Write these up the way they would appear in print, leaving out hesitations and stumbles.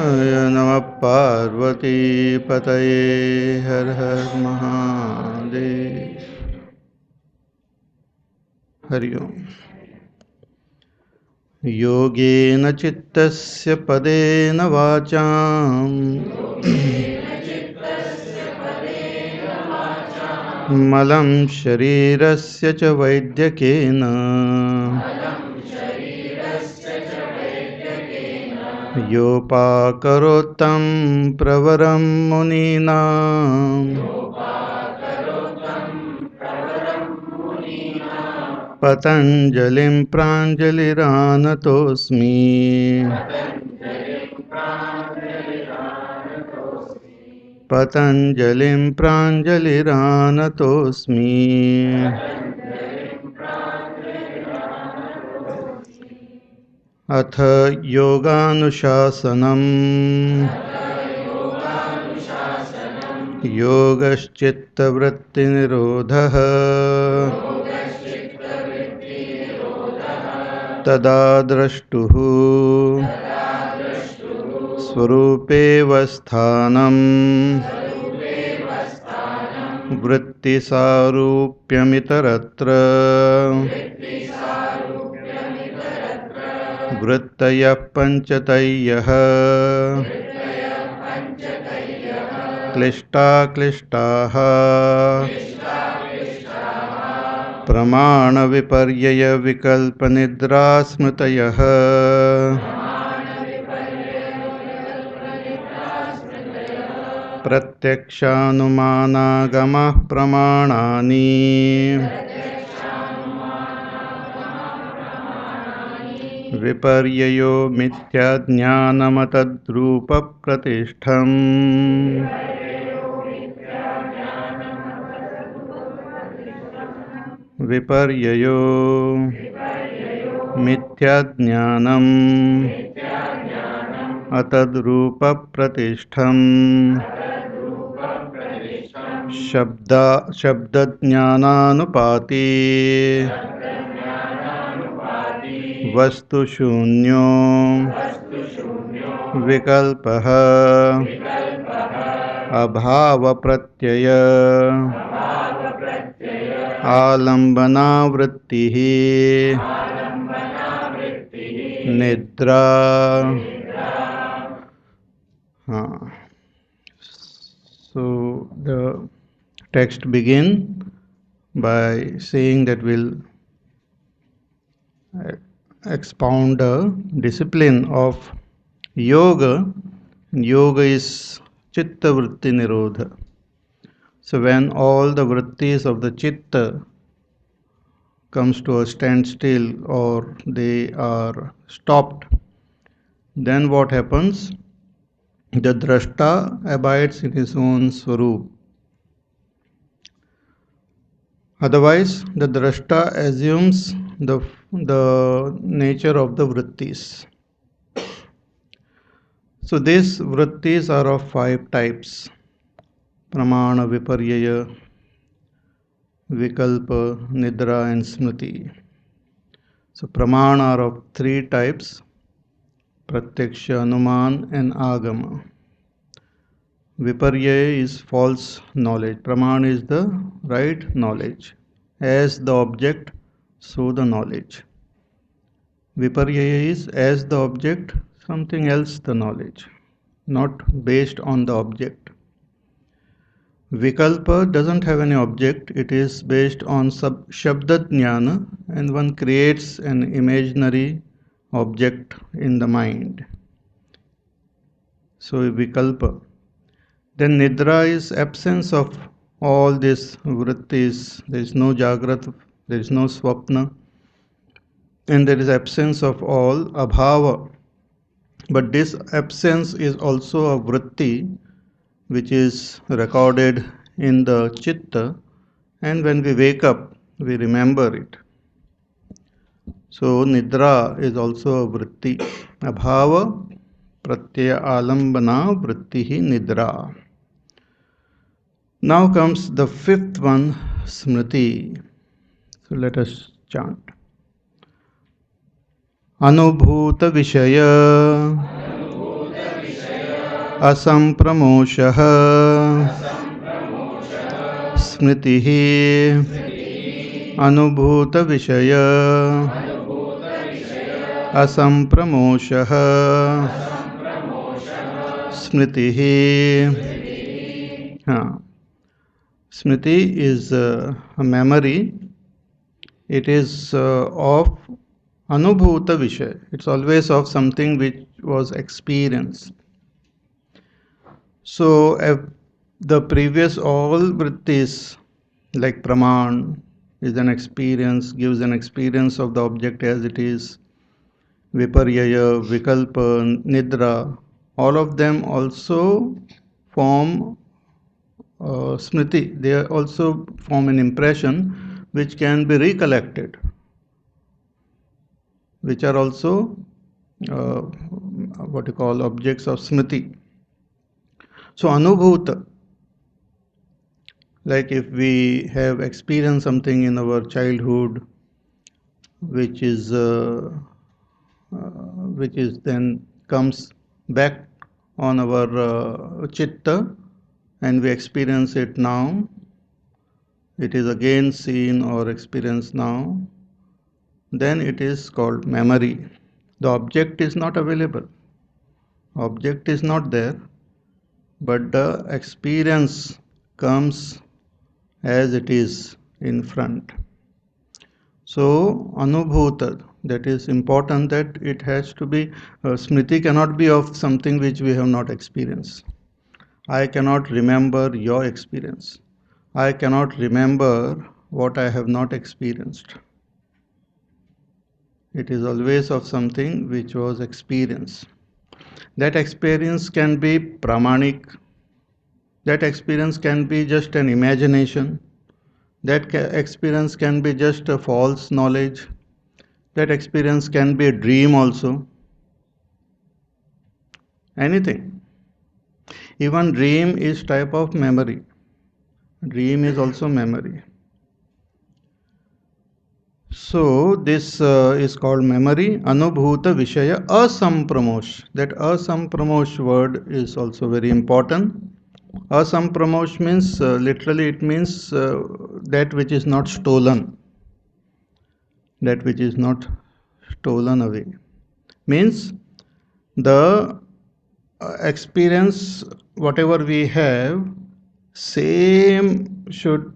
नमः पार्वती पतये हर हर महादेव। हरि ओम। योगेन चित्तस्य पदेन वाचाम् मलं शरीरस्य च वैद्यकेन योपाकरोत्तं प्रवरं मुनीनां पतञ्जलिं प्राञ्जलिरानतोऽस्मि। पतञ्जलिं प्राञ्जलिरानतोऽस्मि। अथ योगानुशासनम्। योगश्चित्तवृत्तिनिरोधः तदा द्रष्टुः स्वरूपेवस्थानम् वृत्तिसारूप्यमितरत्र वृत्तयः पञ्चतयः क्लिष्टाक्लिष्टाः प्रमाणविपर्ययविकल्पनिद्रास्मृतयः प्रत्यक्षानुमानागमः प्रमाणानि विपर्ययो मिथ्याज्ञानमतद्रूपप्रतिष्ठम् विपर्ययो मिथ्याज्ञानम् अतद्रूपप्रतिष्ठम् शब्दज्ञानानुपाती वस्तुशून्यो विकल्पः अभावप्रत्यय आलम्बनावृत्तिः निद्रा। So the text begin by saying that we'll expound the discipline of yoga. Yoga is chitta vritti nirodha. So when all the vrittis of the chitta comes to a standstill or they are stopped, then what happens? The drashta abides in his own swarup. Otherwise, the drashta assumes the nature of the vrittis. So these vrittis are of 5 types: pramana, viparyaya, vikalpa, nidra and smriti. So pramana are of 3 types: pratyaksha, anuman and agama. Viparyaya is false knowledge. Pramana is the right knowledge. As the object, so the knowledge. Viparyaya is as the object, something else the knowledge, not based on the object. Vikalpa doesn't have any object, it is based on shabda jnana, and one creates an imaginary object in the mind. So vikalpa. Then nidra is absence of all these vrittis. There is no jagrat, there is no swapna, and there is absence of all abhava. But this absence is also a vritti which is recorded in the chitta, and when we wake up, we remember it. So nidra is also a vritti. Abhava pratyaya alambana vrittihi nidra. Now comes the 5th one, smriti. So let us chant. Anubhuta Vishaya असंप्रमोषः स्मृतिः अनुभूतविषय असंप्रमोषः स्मृतिः. Smriti is a memory. It is of anubhuta vishaya. It's always of something which was experienced. So the previous all vrittis like praman is an experience, gives an experience of the object as it is. Viparyaya, vikalpa, nidra, all of them also form smriti. They also form an impression which can be recollected, which are also what you call objects of smriti. So anubhuta, like if we have experienced something in our childhood, which is then comes back on our chitta, and we experience it now, it is again seen or experienced now, then it is called memory. The object is not available, object is not there, but the experience comes as it is in front. So anubhuta, that is important, that it has to be, smriti cannot be of something which we have not experienced. I cannot remember your experience. I cannot remember what I have not experienced. It is always of something which was experienced. That experience can be pramanik. That experience can be just an imagination. That experience can be just a false knowledge. That experience can be a dream also. Anything. Even dream is type of memory. Dream is also memory. So this is called memory. Anubhuta Vishaya Asampramosh. That Asampramosh word is also very important. Asampramosh means literally it means that which is not stolen. That which is not stolen away. Means the experience whatever we have, same should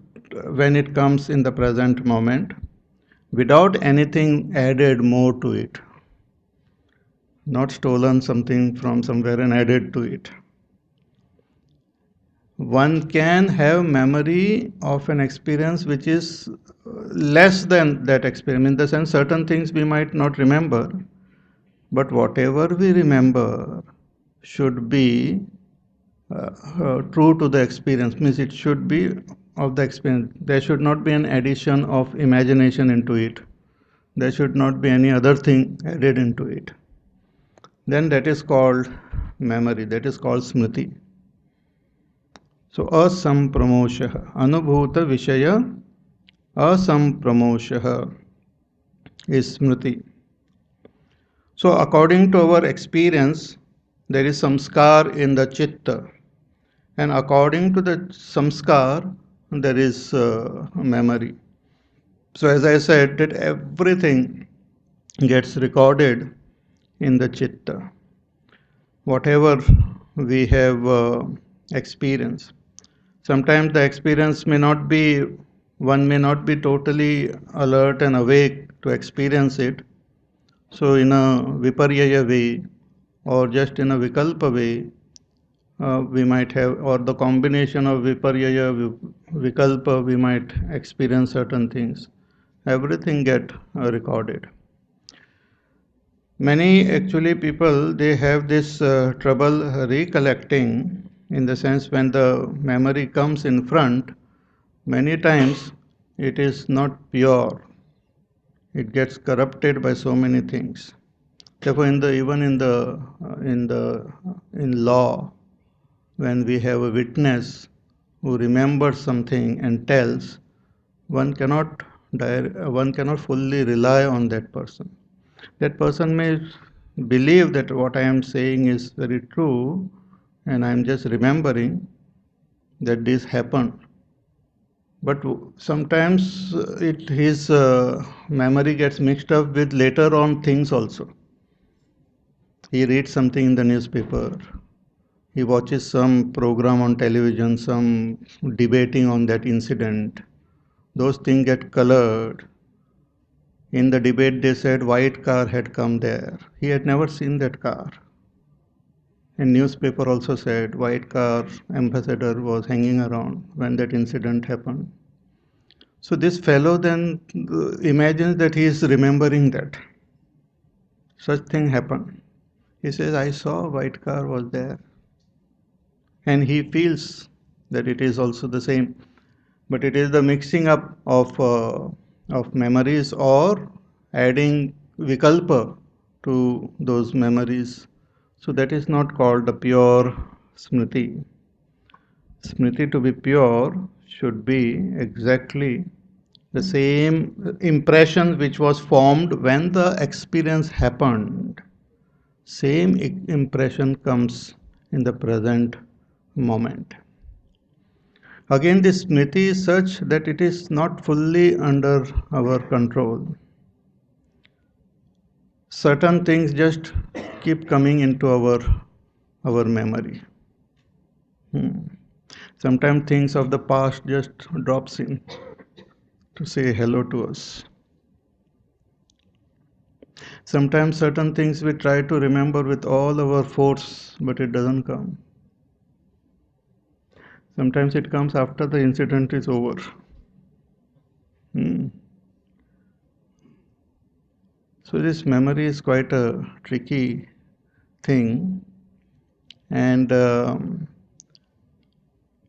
when it comes in the present moment, without anything added more to it, not stolen something from somewhere and added to it. One can have memory of an experience which is less than that experience, in the sense certain things we might not remember, but whatever we remember should be true to the experience, means it should be of the experience. There should not be an addition of imagination into it. There should not be any other thing added into it. Then that is called memory, that is called smriti. So asampramoshah, anubhuta vishaya asampramoshah is smriti. So according to our experience, there is samskar in the chitta, and according to the samskar, there is memory. So as I said, that everything gets recorded in the chitta. Whatever we have experienced. Sometimes the experience may not be, one may not be totally alert and awake to experience it. So in a viparyaya way or just in a vikalpa way, we might have, or the combination of viparyaya, vikalpa, we might experience certain things. Everything get recorded. Many actually people, they have this trouble recollecting, in the sense when the memory comes in front, many times it is not pure. It gets corrupted by so many things. Therefore, even in law, when we have a witness who remembers something and tells, one cannot fully rely on that person. That person may believe that what I am saying is very true, and I'm just remembering that this happened. But sometimes his memory gets mixed up with later on things also. He reads something in the newspaper, he watches some program on television, some debating on that incident. Those things get colored. In the debate, they said white car had come there. He had never seen that car. And newspaper also said white car ambassador was hanging around when that incident happened. So this fellow then imagines that he is remembering that such thing happened. He says, I saw white car was there. And he feels that it is also the same. But it is the mixing up of memories or adding vikalpa to those memories. So that is not called the pure smriti. Smriti, to be pure, should be exactly the same impression which was formed when the experience happened. Same impression comes in the present moment. Again, this smriti is such that it is not fully under our control. Certain things just keep coming into our memory. Sometimes things of the past just drops in to say hello to us. Sometimes certain things we try to remember with all our force, but it doesn't come. Sometimes it comes after the incident is over. So this memory is quite a tricky thing, and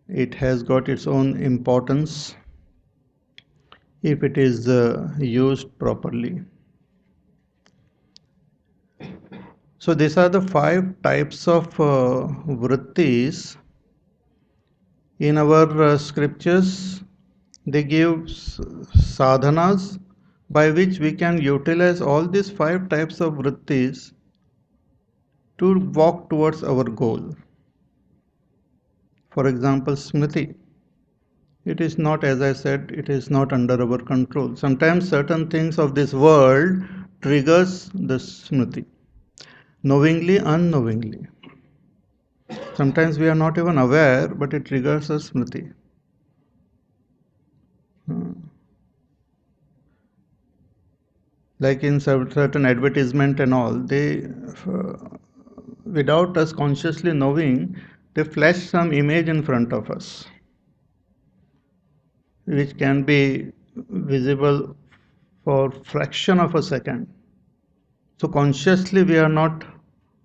it has got its own importance if it is used properly. So these are the 5 types of vrittis. In our scriptures, they give sadhanas by which we can utilize all these 5 types of vrittis to walk towards our goal. For example, smriti. It is not, as I said, it is not under our control. Sometimes certain things of this world triggers the smriti, knowingly, unknowingly. Sometimes we are not even aware, but it triggers a smriti. Like in certain advertisement and all, they, without us consciously knowing, they flash some image in front of us, which can be visible for fraction of a second. So consciously we are not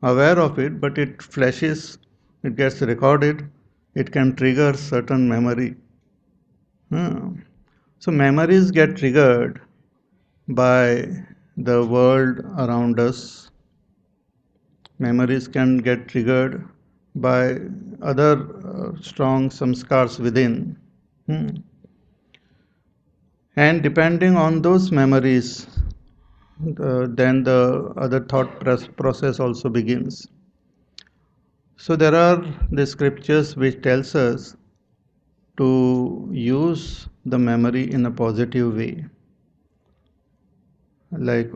aware of it, but it flashes, it gets recorded, it can trigger certain memory. So memories get triggered by the world around us. Memories can get triggered by other strong samskars within. And depending on those memories, then the other thought process also begins. So there are the scriptures which tells us to use the memory in a positive way. Like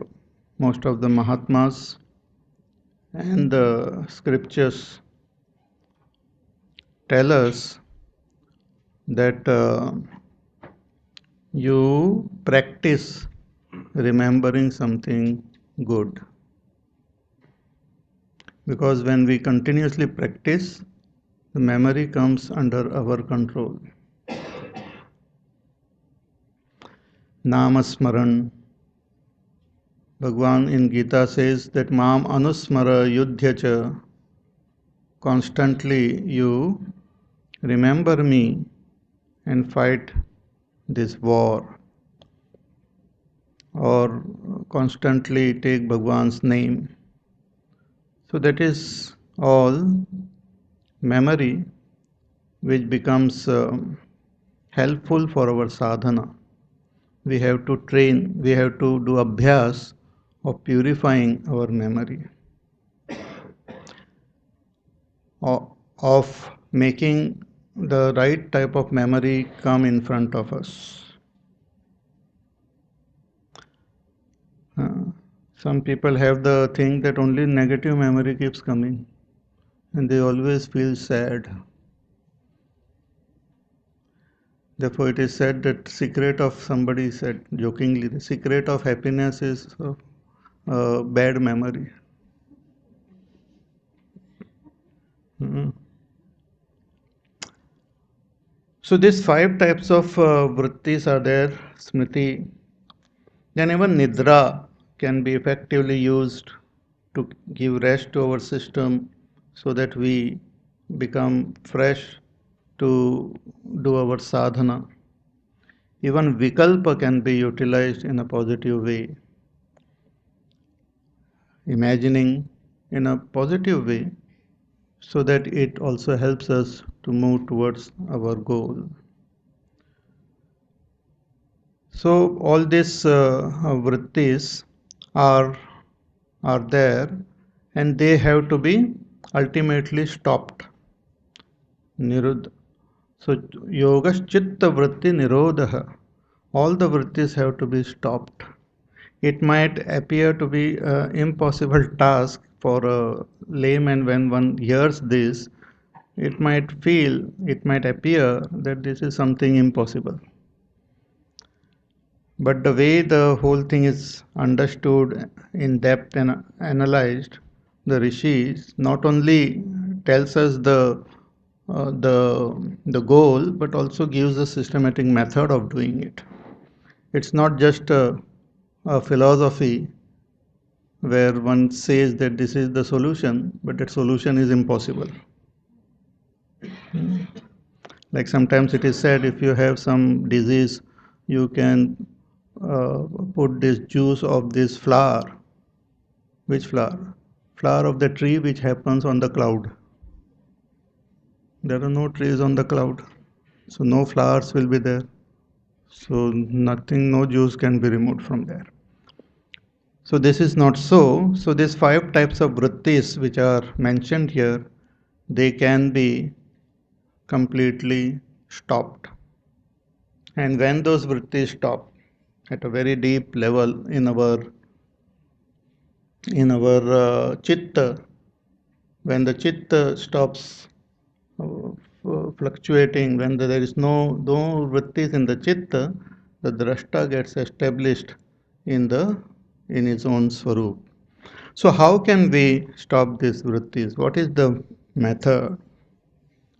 most of the Mahatmas and the scriptures tell us that you practice remembering something good. Because when we continuously practice, the memory comes under our control. Namasmaran. Bhagwan in Gita says that Mam Anusmara Yudhyacha. Constantly you remember me and fight this war. Or constantly take Bhagwan's name. So that is all memory which becomes helpful for our sadhana. We have to train, we have to do abhyas of purifying our memory. of making the right type of memory come in front of us. Some people have the thing that only negative memory keeps coming and they always feel sad. Therefore, it is said that secret of, somebody said jokingly, the secret of happiness is bad memory. Mm. So these 5 types of vrittis are there, smriti. Then even nidra can be effectively used to give rest to our system so that we become fresh to do our sadhana. Even vikalpa can be utilized in a positive way. Imagining in a positive way so that it also helps us to move towards our goal. So all these vrittis are there and they have to be ultimately stopped. Niruddha. So yoga chitta vritti nirodha. All the vrittis have to be stopped. It might appear to be an impossible task for a layman when one hears this. It might appear that this is something impossible. But the way the whole thing is understood in depth and analyzed, the rishis not only tells us the goal, but also gives a systematic method of doing it. It's not just a philosophy where one says that this is the solution, but that solution is impossible. Like sometimes it is said, if you have some disease, you can put this juice of this flower. Which flower? Flower of the tree which happens on the cloud. There are no trees on the cloud, so no flowers will be there. So nothing, no juice can be removed from there. So this is not so. So these 5 types of vrittis which are mentioned here, they can be completely stopped. And when those vrittis stop at a very deep level in our chitta, when the chitta stops fluctuating, when there is no vrittis in the chitta, the drashta gets established in its own swarup. So how can we stop these vrittis? What is the method?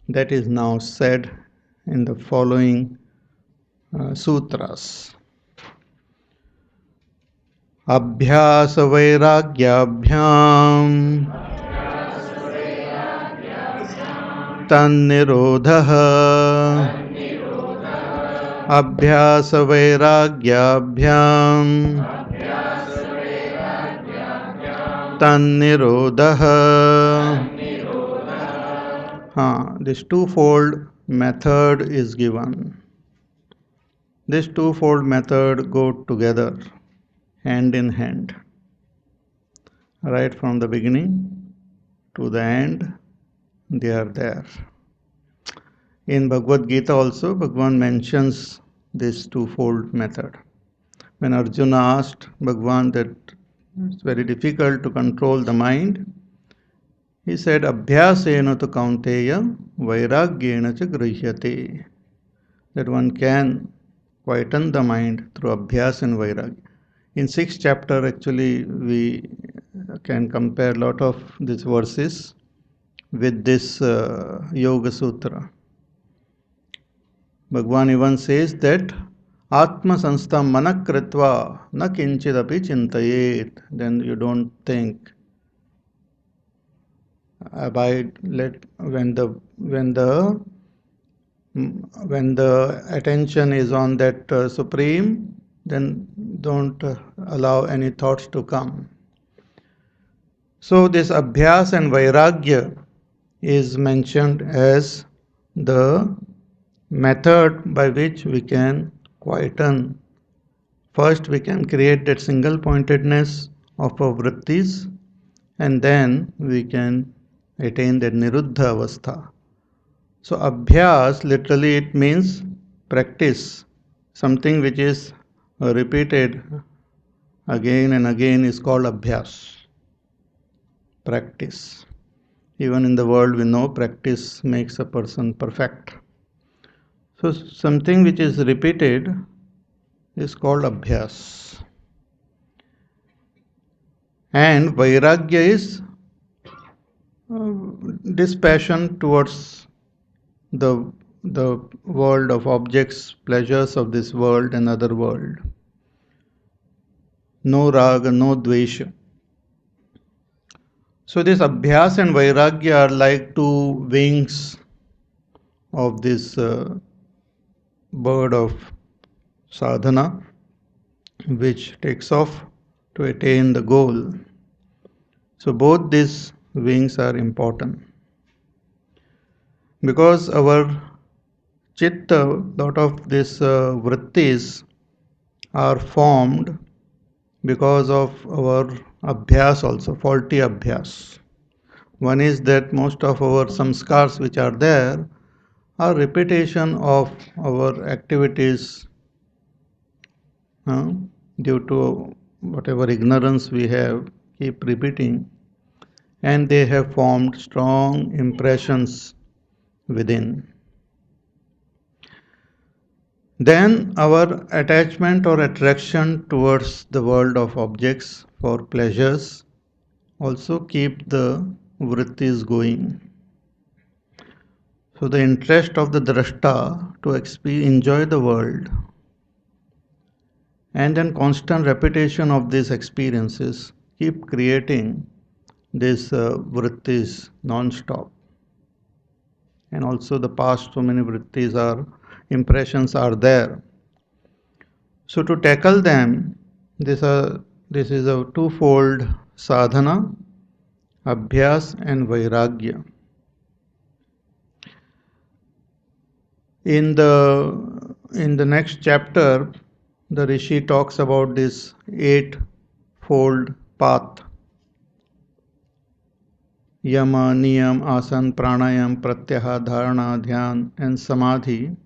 That is now said in the following sutras. अभ्यास वैराग्याभ्याम तन्निरोधः अभ्यास वैराग्याभ्याम तन्निरोधः. This twofold method is given. This twofold method go together, hand in hand. Right from the beginning to the end, they are there. In Bhagavad Gita also, Bhagavan mentions this twofold method. When Arjuna asked Bhagavan that it's very difficult to control the mind, he said, Abhyasena tu kaunteya vairagyena cha grihyate. That one can quieten the mind through abhyas and vairagya. In 6th chapter, actually, we can compare a lot of these verses with this Yoga Sutra. Bhagavan even says that Atma Sanstam Manakritva na kinchidapi chintayet. Then you don't think. Abide, when the attention is on that Supreme, then don't allow any thoughts to come. So this Abhyas and Vairagya is mentioned as the method by which we can quieten. First we can create that single pointedness of our vrittis, and then we can attain that niruddha avastha. So abhyas literally it means practice. Something which is repeated again and again is called abhyas. Practice. Even in the world we know practice makes a person perfect. So something which is repeated is called abhyas. And Vairagya is dispassion towards the world of objects, pleasures of this world and other world. No raga, no dvesha. So this abhyas and vairagya are like two wings of this bird of sadhana, which takes off to attain the goal. So both these wings are important. Because our chitta, lot of these vrittis are formed because of our abhyas also, faulty abhyas. One is that most of our samskars which are there are repetition of our activities due to whatever ignorance we have, keep repeating, and they have formed strong impressions within. Then our attachment or attraction towards the world of objects for pleasures also keep the vrittis going. So the interest of the drashta to enjoy the world and then constant repetition of these experiences keep creating these vrittis non-stop. And also the past so many vrittis are impressions are there. So to tackle them, this is a twofold sadhana, abhyas and vairagya. In the next chapter, the Rishi talks about this eightfold path: yama, niyam, asan, pranayam, pratyahara, dharana, dhyan, and samadhi.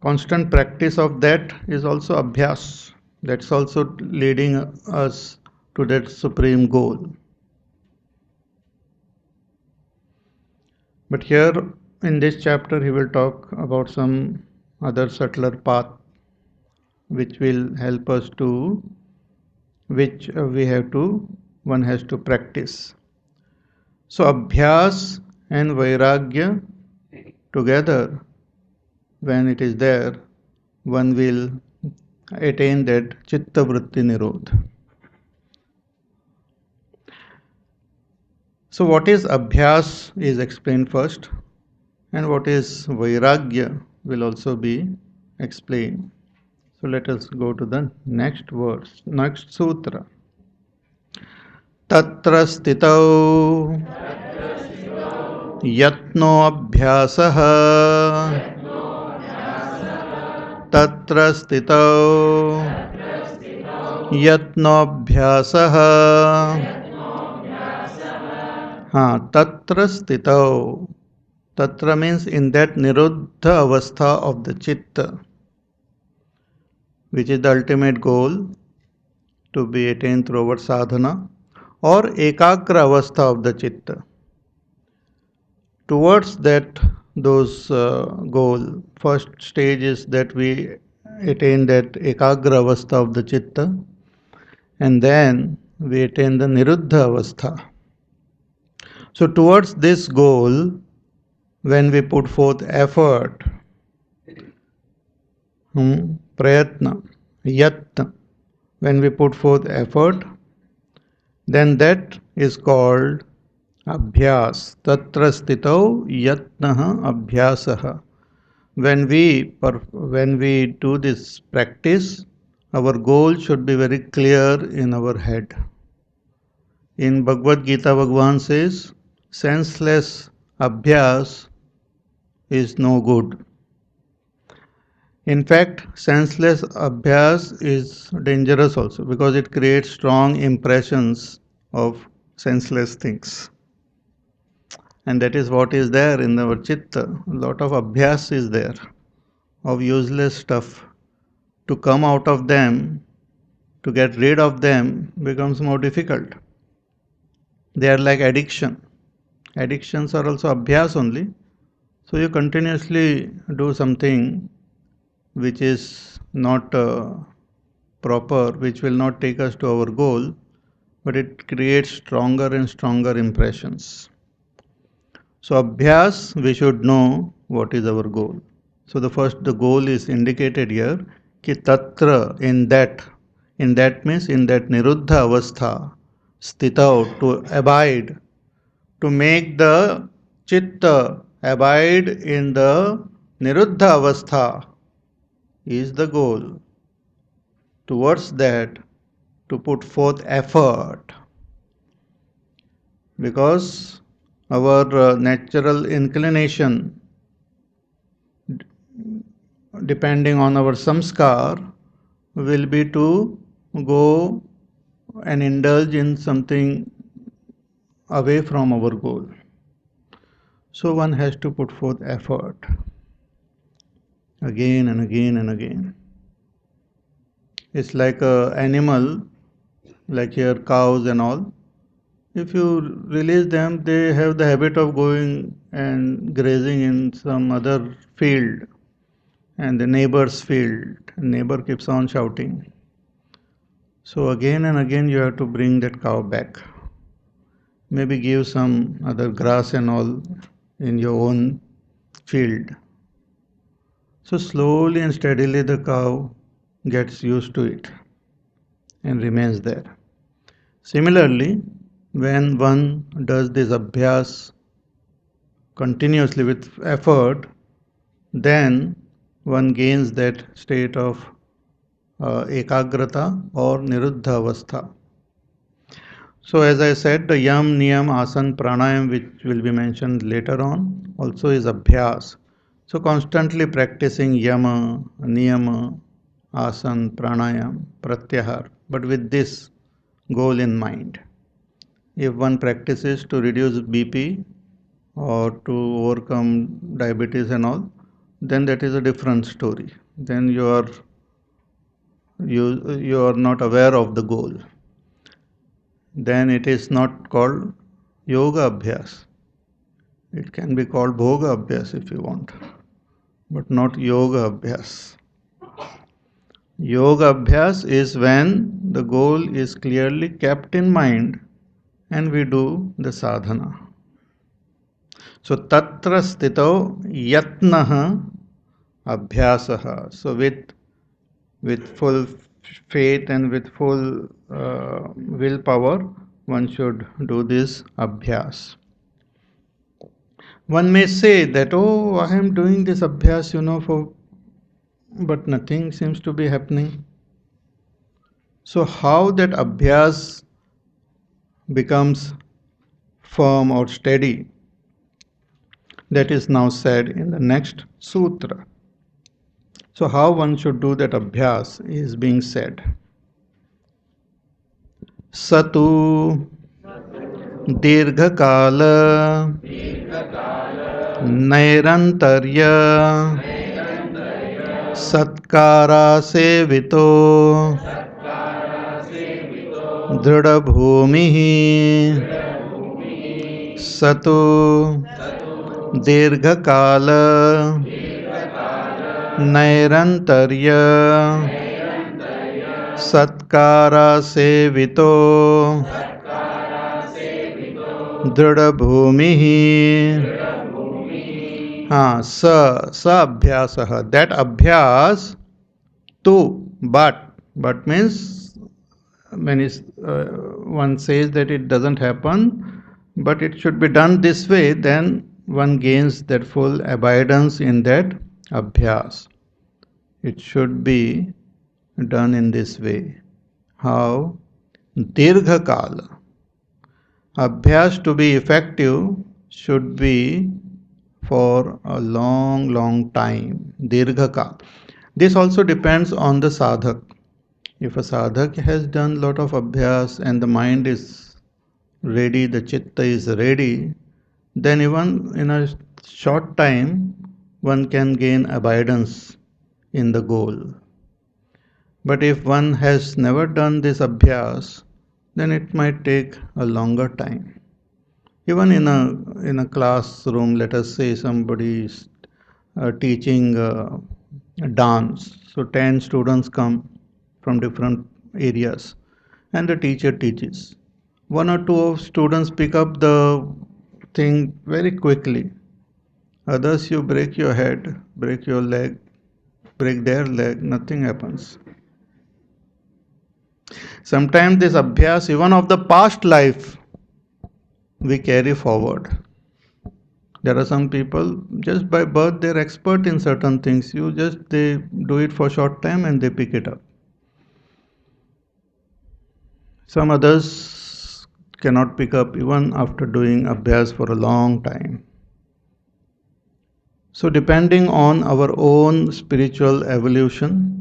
Constant practice of that is also abhyas. That's also leading us to that supreme goal. But here in this chapter, he will talk about some other subtler path which will help us to, which one has to practice. So abhyas and vairagya together, when it is there, one will attain that chitta vritti nirodha. So what is abhyas is explained first, and what is vairagya will also be explained. So let us go to the next verse, next sutra. Tatra stitau yatno abhyasah tatra stitau yatno abhyasah tatra stitau. Tatra means in that niruddha avastha of the chitta, which is the ultimate goal to be attained through our sadhana, or ekagra avastha of the chitta. Towards those goal, first stage is that we attain that ekagra avastha of the chitta, and then we attain the niruddha avastha. So towards this goal, when we put forth effort, prayatna, yatna, when we put forth effort, then that is called abhyas. Tatra stitau yatnaha abhyasaha. When we do this practice, our goal should be very clear in our head. In Bhagavad Gita, Bhagavan says, senseless abhyas is no good. In fact, senseless abhyas is dangerous also because it creates strong impressions of senseless things. And that is what is there in our chitta. A lot of abhyas is there of useless stuff. To come out of them, to get rid of them becomes more difficult. They are like addiction. Addictions are also abhyas only. So you continuously do something which is not proper, which will not take us to our goal, but it creates stronger and stronger impressions. So abhyas, we should know what is our goal. So the goal is indicated here, ki tatra, in that means in that niruddha avastha, sthitau, to abide, to make the chitta abide in the niruddha avastha is the goal. Towards that, to put forth effort, because our natural inclination, depending on our samskar, will be to go and indulge in something away from our goal. So one has to put forth effort again and again and again. It's like an animal, like here cows and all. If you release them, they have the habit of going and grazing in some other field, and the neighbor's field. Neighbor keeps on shouting. So again and again you have to bring that cow back. Maybe give some other grass and all in your own field. So slowly and steadily the cow gets used to it and remains there. Similarly, when one does this abhyas continuously with effort, then one gains that state of ekagrata or niruddha avastha. So as I said, the yam, niyam, asan, pranayam, which will be mentioned later on, also is abhyas. So constantly practicing yama, niyama, asan, pranayam, pratyahar, but with this goal in mind. If one practices to reduce BP or to overcome diabetes and all, then that is a different story. Then you are not aware of the goal. Then it is not called yoga abhyas. It can be called bhoga abhyas if you want, but not yoga abhyas. Yoga abhyas is when the goal is clearly kept in mind and we do the sadhana. So tatra sthito yatnaha abhyasaha. So with full faith and with full willpower, one should do this abhyas. One may say that, oh, I am doing this abhyas, but nothing seems to be happening. So how that abhyas becomes firm or steady, that is now said in the next sutra. So how one should do that abhyas is being said. Satu dirghakala nairantarya satkara sevito dृढ़भूमिः सतु दीर्घकाल नैरन्तर्य सत्कारा सेवितो दृढ़भूमिः हाँ स अभ्यासः that abhyas to but means when one says that it doesn't happen, but it should be done this way, then one gains that full abidance in that abhyas. It should be done in this way. How? Dirghakala. Abhyas to be effective should be for a long time. Dirghakala. This also depends on the sadhak. If a sadhak has done lot of abhyas and the mind is ready, the chitta is ready, then even in a short time one can gain abidance in the goal. But if one has never done this abhyas, then it might take a longer time. Even in a classroom, let us say somebody is teaching dance. So 10 students come from different areas and the teacher teaches. One or two of students pick up the thing very quickly. Others you break your head, break your leg, break their leg, nothing happens. Sometimes this abhyas, even of the past life, we carry forward. There are some people just by birth they're expert in certain things. They do it for short time and they pick it up. Some others cannot pick up even after doing abhyas for a long time. So depending on our own spiritual evolution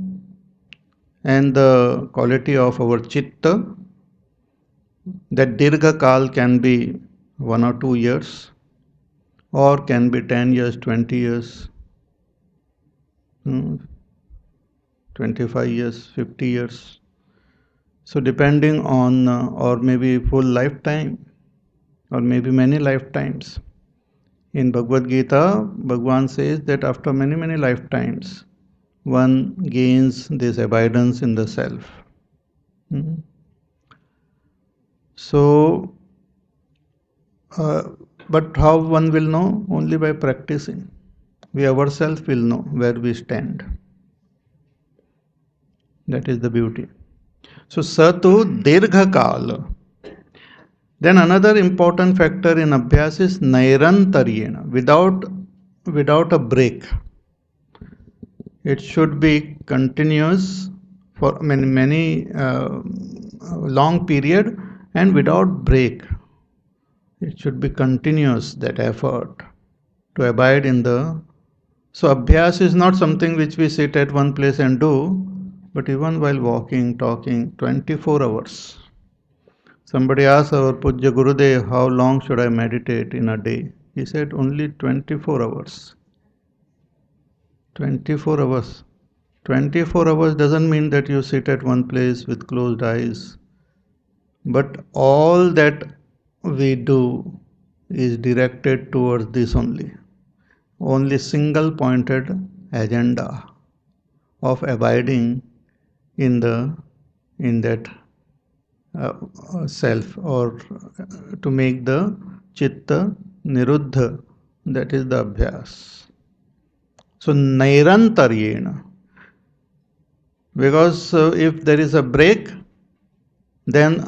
and the quality of our chitta, that dirgha kal can be 1 or 2 years or can be 10 years, 20 years, 25 years, 50 years. So depending on or maybe full lifetime or maybe many lifetimes. In Bhagavad Gita, Bhagavan says that after many lifetimes, one gains this abidance in the self. So, but how one will know? Only by practicing. We ourselves will know where we stand. That is the beauty. So, Satu Dirgha Kala. Then another important factor in Abhyas is Nairantaryena, without a break. It should be continuous for many long period and without break. It should be continuous, that effort to abide in the. So Abhyas is not something which we sit at one place and do, but even while walking, talking, 24 hours. Somebody asked our Pujya Gurudev, how long should I meditate in a day? He said only 24 hours. 24 hours. 24 hours doesn't mean that you sit at one place with closed eyes. But all that we do is directed towards this only. Only single pointed agenda of abiding in that self, or to make the chitta niruddha, that is the abhyas. So nairantaryena, because if there is a break, then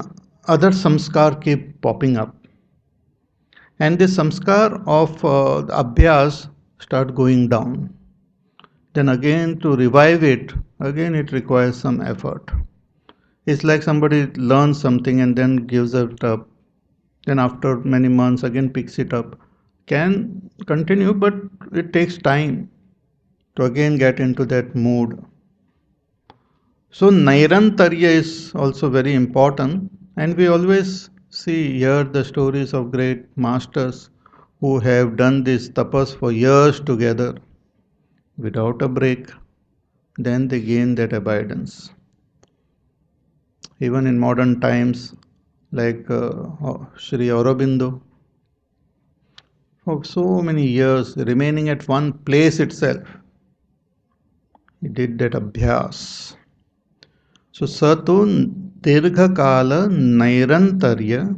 other samskar keep popping up, and the samskar of the abhyas start going down. Then again to revive it, again it requires some effort. It's like somebody learns something and then gives it up. Then after many months again picks it up. Can continue, but it takes time to again get into that mood. So Nairantarya is also very important, and we always hear the stories of great masters who have done this tapas for years together without a break. Then they gain that abidance. Even in modern times, like Sri Aurobindo, for so many years remaining at one place itself, he did that abhyas. So Satu Dirgha Kala Nairantarya.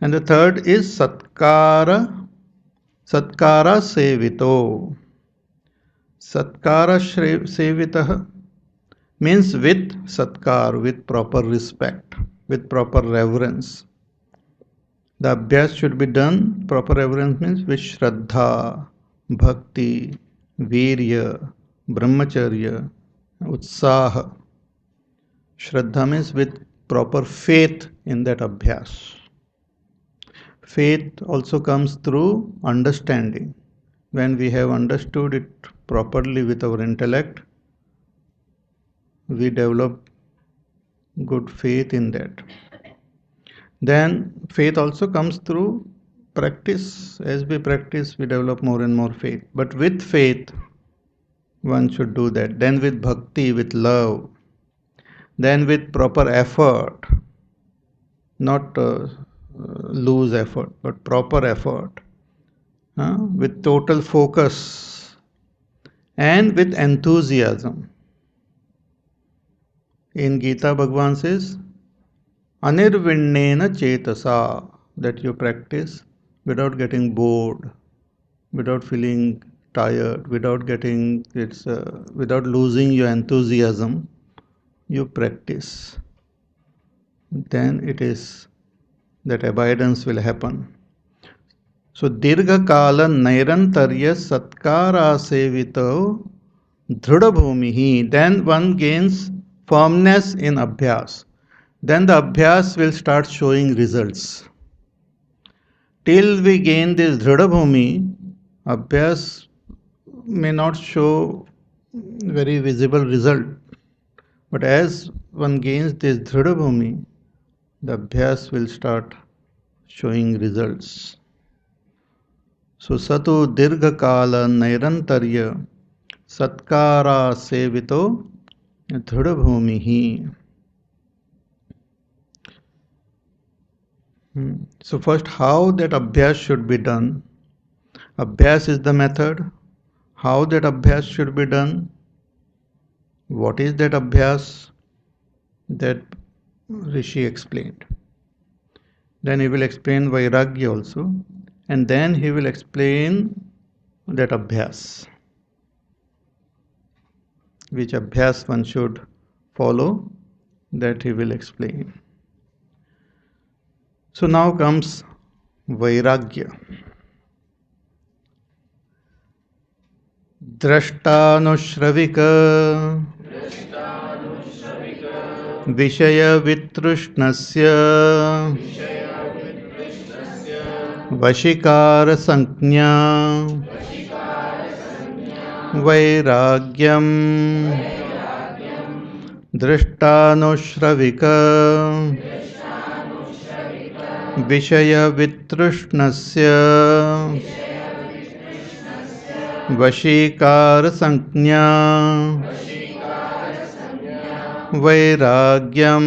And the third is Satkara Sevito. Satkara Sevitah means with Satkar, with proper respect, with proper reverence. The abhyas should be done, proper reverence means with Shraddha, Bhakti, Virya, Brahmacharya, Utsaha. Shraddha means with proper faith in that abhyas. Faith also comes through understanding. When we have understood it properly with our intellect, we develop good faith in that. Then faith also comes through practice. As we practice, we develop more and more faith. But with faith, one should do that. Then with bhakti, with love. Then with proper effort, not loose effort, but proper effort. With total focus and with enthusiasm. In Gita, Bhagavan says, Anirvinnena chetasa, that you practice without getting bored, without feeling tired, without losing your enthusiasm. You practice. Then it is that abidance will happen. So dirgha kala nairantarya satkara sevito dhrudha bhumihi. Then one gains firmness in abhyas. Then the abhyas will start showing results. Till we gain this dhrudha bhumi, abhyas may not show very visible result. But as one gains this dhrudha bhumi, the abhyas will start showing results. So satu dirgha kala nairantarya satkara sevito dhrudha bhumihi. So first, how that abhyas should be done. Abhyas is the method. How that abhyas should be done. What is that abhyas? That Rishi explained. Then he will explain Vairagya also. And then he will explain that abhyas. Which abhyas one should follow, that he will explain. So now comes Vairagya. Drashtanushravika Vishaya Vitrishnasya Vashikara Sanknya Vairagyam Drashtanushravika Vishaya Vitrishnasya Vashikara Sanknya Vairagyam.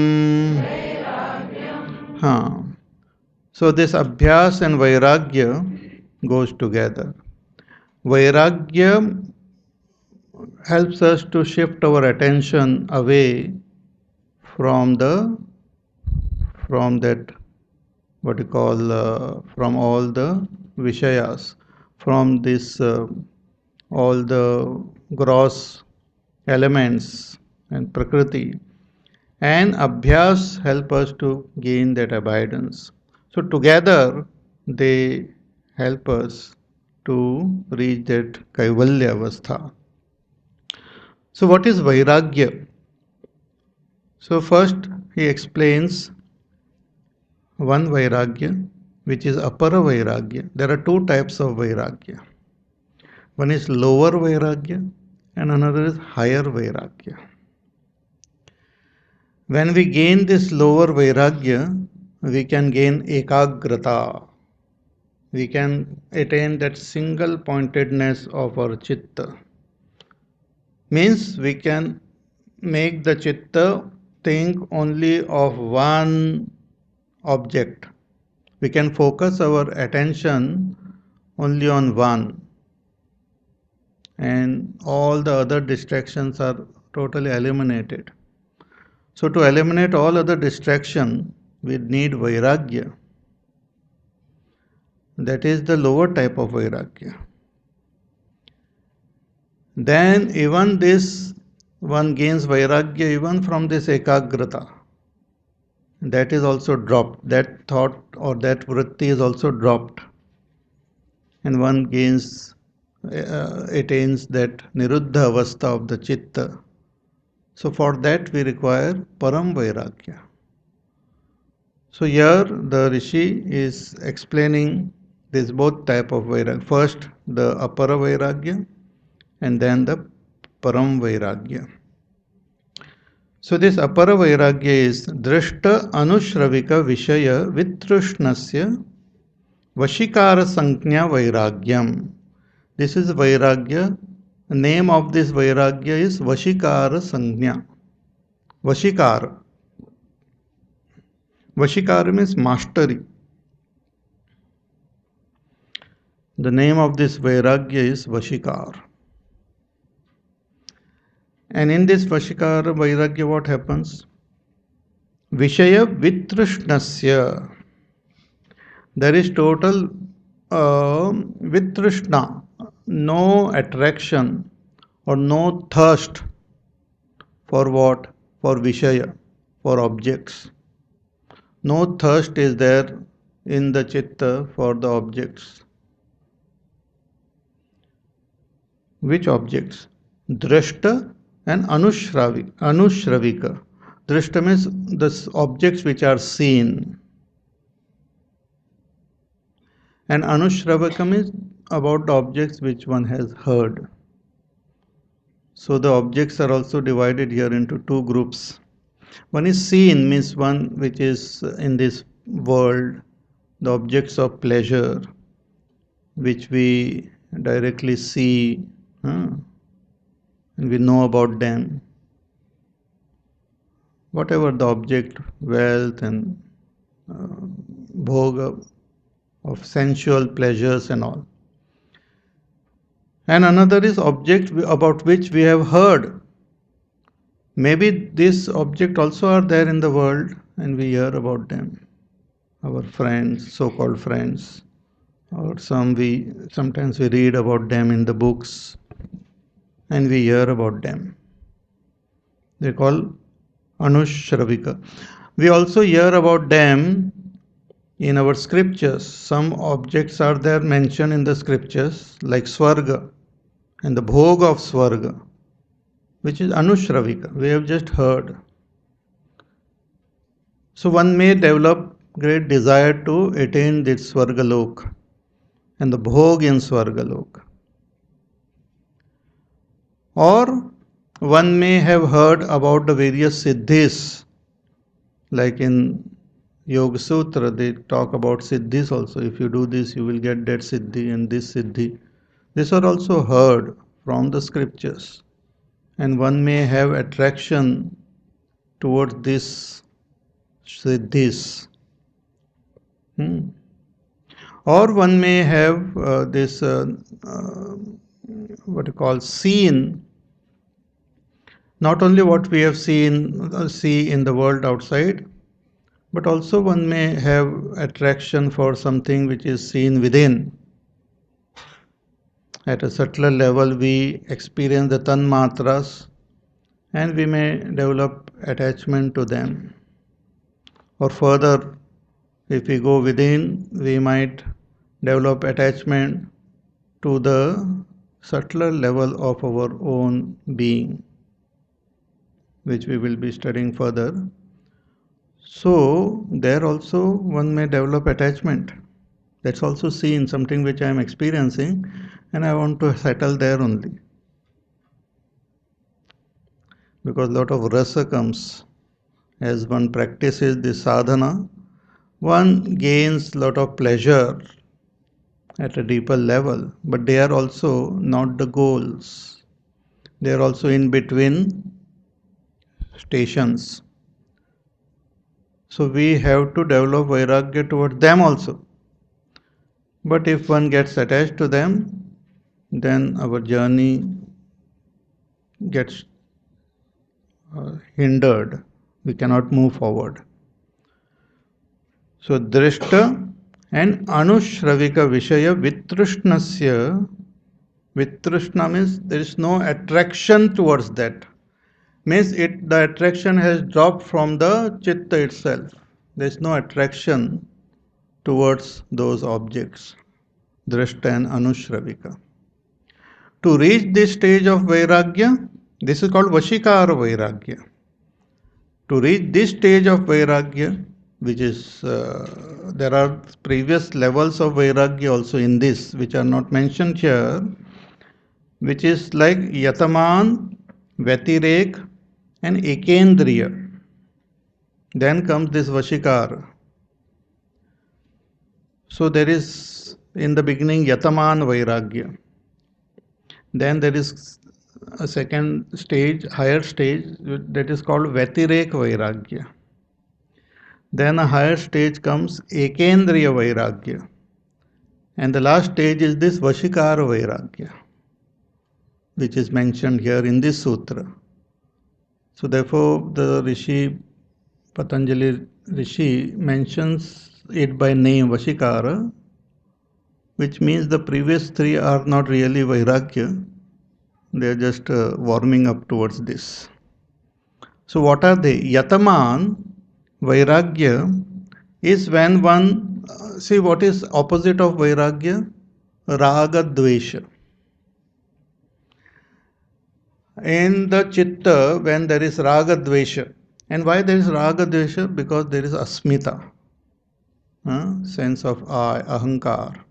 So this abhyas and vairagya goes together. Vairagya helps us to shift our attention away from that what you call from all the vishayas, from this all the gross elements and prakriti, and abhyas help us to gain that abidance. So together they help us to reach that kaivalya avastha. So what is vairagya? So first he explains one vairagya, which is apara vairagya. There are two types of vairagya. One is lower vairagya and another is higher vairagya. When we gain this lower vairagya, we can gain ekagrata. We can attain that single pointedness of our chitta. Means we can make the chitta think only of one object. We can focus our attention only on one, and all the other distractions are totally eliminated. So to eliminate all other distraction, we need vairagya. That is the lower type of vairagya. Then even this one gains vairagya even from this ekagrata. That is also dropped. That thought or that vritti is also dropped. And one gains, attains that niruddha avastha of the chitta. So for that we require param vairagya. So here the Rishi is explaining this both type of vairagya. First the apara vairagya and then the param vairagya. So this apara vairagya is drishta anushravika vishaya vitrushnasya vashikara sanknya vairagyam. This is vairagya. The name of this vairagya is vashikara sanknya. Vashikara. Vashikara means mastery. The name of this vairagya is Vashikar. And in this Vashikara vairagya, what happens? Vishaya Vitrushnasya. There is total Vitrishna, no attraction or no thirst for what? For Vishaya, for objects. No thirst is there in the Chitta for the objects. Which objects? Drashta and Anushravika. Drashta means the objects which are seen. And Anushravika means about the objects which one has heard. So the objects are also divided here into two groups. One is seen, means one which is in this world, the objects of pleasure, which we directly see, and we know about them. Whatever the object, wealth and bhoga of sensual pleasures and all. And another is object about which we have heard. Maybe this object also are there in the world and we hear about them. Our friends, so-called friends, or sometimes we read about them in the books and we hear about them. They call Anushravika. We also hear about them in our scriptures. Some objects are there mentioned in the scriptures like Swarga and the Bhoga of Swarga, which is Anushravika. We have just heard. So one may develop great desire to attain this Swargalok and the Bhog in Swargalok. Or one may have heard about the various siddhis, like in Yoga Sutra, they talk about siddhis also. If you do this, you will get that siddhi and this siddhi. These are also heard from the scriptures. And one may have attraction towards this siddhis. Or one may have this, what you call, seen. Not only what we have seen, see in the world outside, but also one may have attraction for something which is seen within. At a subtler level, we experience the tanmatras and we may develop attachment to them. Or further, if we go within, we might develop attachment to the subtler level of our own being, which we will be studying further. So, there also one may develop attachment. That's also seen, something which I am experiencing and I want to settle there only. Because a lot of rasa comes as one practices this sadhana, one gains a lot of pleasure at a deeper level, but they are also not the goals. They are also in between stations. So we have to develop vairagya towards them also. But if one gets attached to them, then our journey gets hindered. We cannot move forward. So drishta and anushravika vishaya vitrushnasya. Vitrishna means there is no attraction towards that. Means the attraction has dropped from the chitta itself. There is no attraction towards those objects. Drishta and anushravika. To reach this stage of vairagya, this is called vashikara vairagya. To reach this stage of vairagya, which is, there are previous levels of vairagya also in this, which are not mentioned here, which is like yataman, vatirek, and ekendriya. Then comes this vashikara. So there is in the beginning yataman vairagya. Then there is a second stage, higher stage, that is called Vatirek Vairagya. Then a higher stage comes Ekendriya Vairagya. And the last stage is this Vashikara Vairagya, which is mentioned here in this sutra. So therefore the Rishi, Patanjali Rishi mentions it by name Vashikara, which means the previous three are not really Vairagya. They are just warming up towards this. So what are they? Yataman, Vairagya, is when one, see what is opposite of Vairagya? Raga Dvesha. In the Chitta, when there is Raga Dvesha, and why there is Raga Dvesha? Because there is Asmita, sense of I, Ahankar,